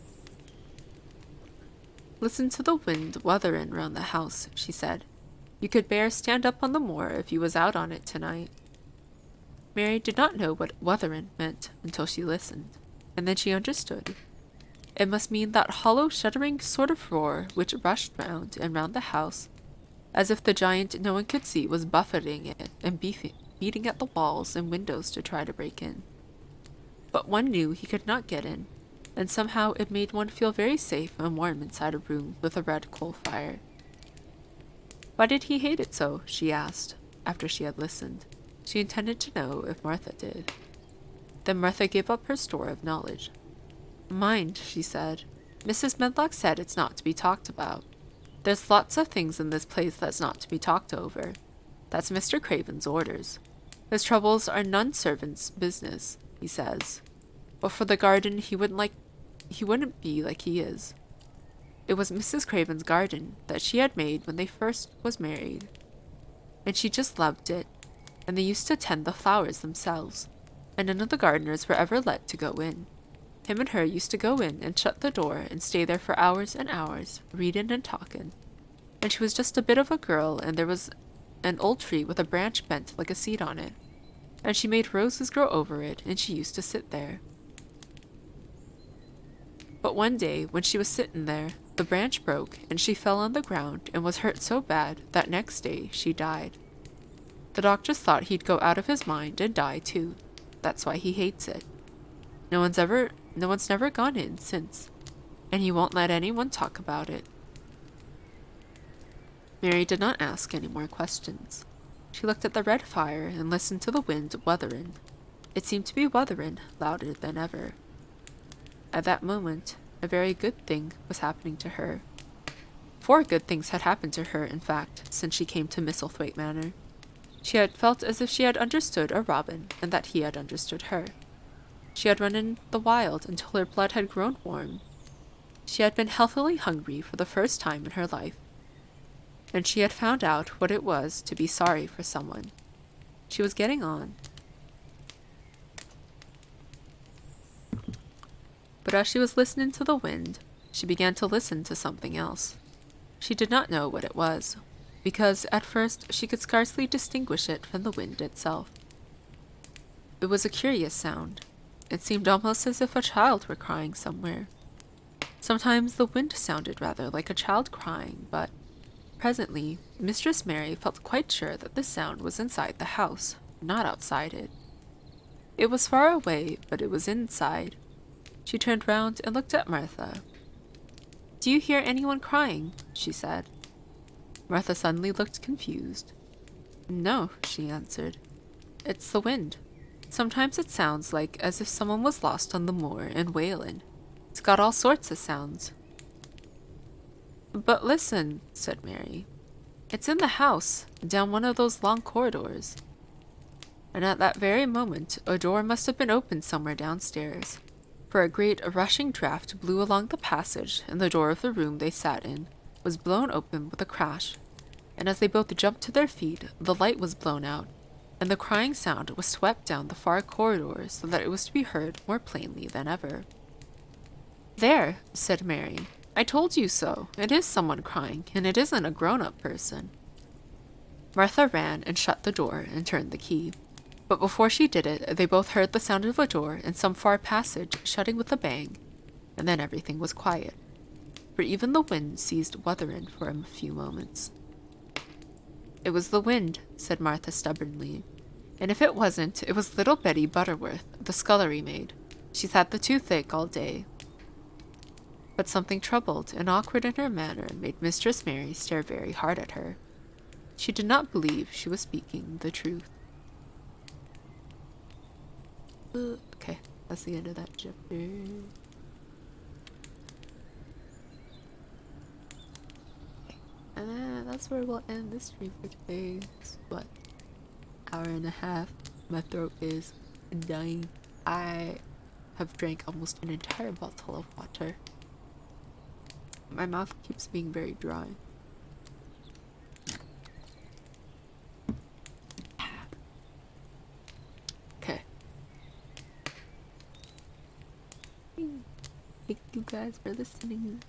Listen to the wind wuthering round the house, she said. You could bear stand up on the moor if you was out on it tonight. Mary did not know what wuthering meant until she listened, and then she understood. It must mean that hollow, shuddering sort of roar which rushed round and round the house, as if the giant no one could see was buffeting it and beating at the walls and windows to try to break in. But one knew he could not get in, and somehow it made one feel very safe and warm inside a room with a red coal fire. Why did he hate it so? She asked, after she had listened. She intended to know if Martha did. Then Martha gave up her store of knowledge. Mind, she said. Mrs. Medlock said it's not to be talked about. There's lots of things in this place that's not to be talked over. That's Mr. Craven's orders. His troubles are none servant's business, he says. But for the garden, he wouldn't be like he is. It was Mrs. Craven's garden that she had made when they first was married, and she just loved it, and they used to tend the flowers themselves, and none of the gardeners were ever let to go in. Him and her used to go in and shut the door and stay there for hours and hours, readin' and talkin'. And she was just a bit of a girl, and there was an old tree with a branch bent like a seed on it, and she made roses grow over it, and she used to sit there. But one day, when she was sittin' there, the branch broke, and she fell on the ground and was hurt so bad that next day she died. The doctors thought he'd go out of his mind and die too. That's why he hates it. No one's never gone in since, and he won't let anyone talk about it. Mary did not ask any more questions. She looked at the red fire and listened to the wind wutherin'. It seemed to be wutherin' louder than ever. At that moment, a very good thing was happening to her. 4 good things had happened to her, in fact, since she came to Misselthwaite Manor. She had felt as if she had understood a robin, and that he had understood her. She had run in the wild until her blood had grown warm. She had been healthily hungry for the first time in her life. And she had found out what it was to be sorry for someone. She was getting on. But as she was listening to the wind, she began to listen to something else. She did not know what it was, because at first she could scarcely distinguish it from the wind itself. It was a curious sound. It seemed almost as if a child were crying somewhere. Sometimes the wind sounded rather like a child crying, but presently Mistress Mary felt quite sure that this sound was inside the house, not outside it. It was far away, but it was inside. She turned round and looked at Martha. "Do you hear anyone crying?" she said. Martha suddenly looked confused. "No," she answered. "It's the wind. Sometimes it sounds like as if someone was lost on the moor and wailin'. It's got all sorts of sounds." "But listen," said Mary. "It's in the house, down one of those long corridors." And at that very moment a door must have been opened somewhere downstairs, for a great rushing draught blew along the passage, and the door of the room they sat in was blown open with a crash, and as they both jumped to their feet, the light was blown out, and the crying sound was swept down the far corridor so that it was to be heard more plainly than ever. "There," said Mary. "I told you so. It is someone crying, and it isn't a grown-up person." Martha ran and shut the door and turned the key. But before she did it, they both heard the sound of a door in some far passage shutting with a bang, and then everything was quiet, for even the wind ceased wuthering for a few moments. "It was the wind," said Martha stubbornly. "And if it wasn't, it was little Betty Butterworth, the scullery maid. She's had the toothache all day." But something troubled and awkward in her manner made Mistress Mary stare very hard at her. She did not believe she was speaking the truth. Okay, that's the end of that chapter. And that's where we'll end this stream for today. It's what, hour and a half. My throat is dying. I have drank almost an entire bottle of water. My mouth keeps being very dry. Okay. Thank you guys for listening.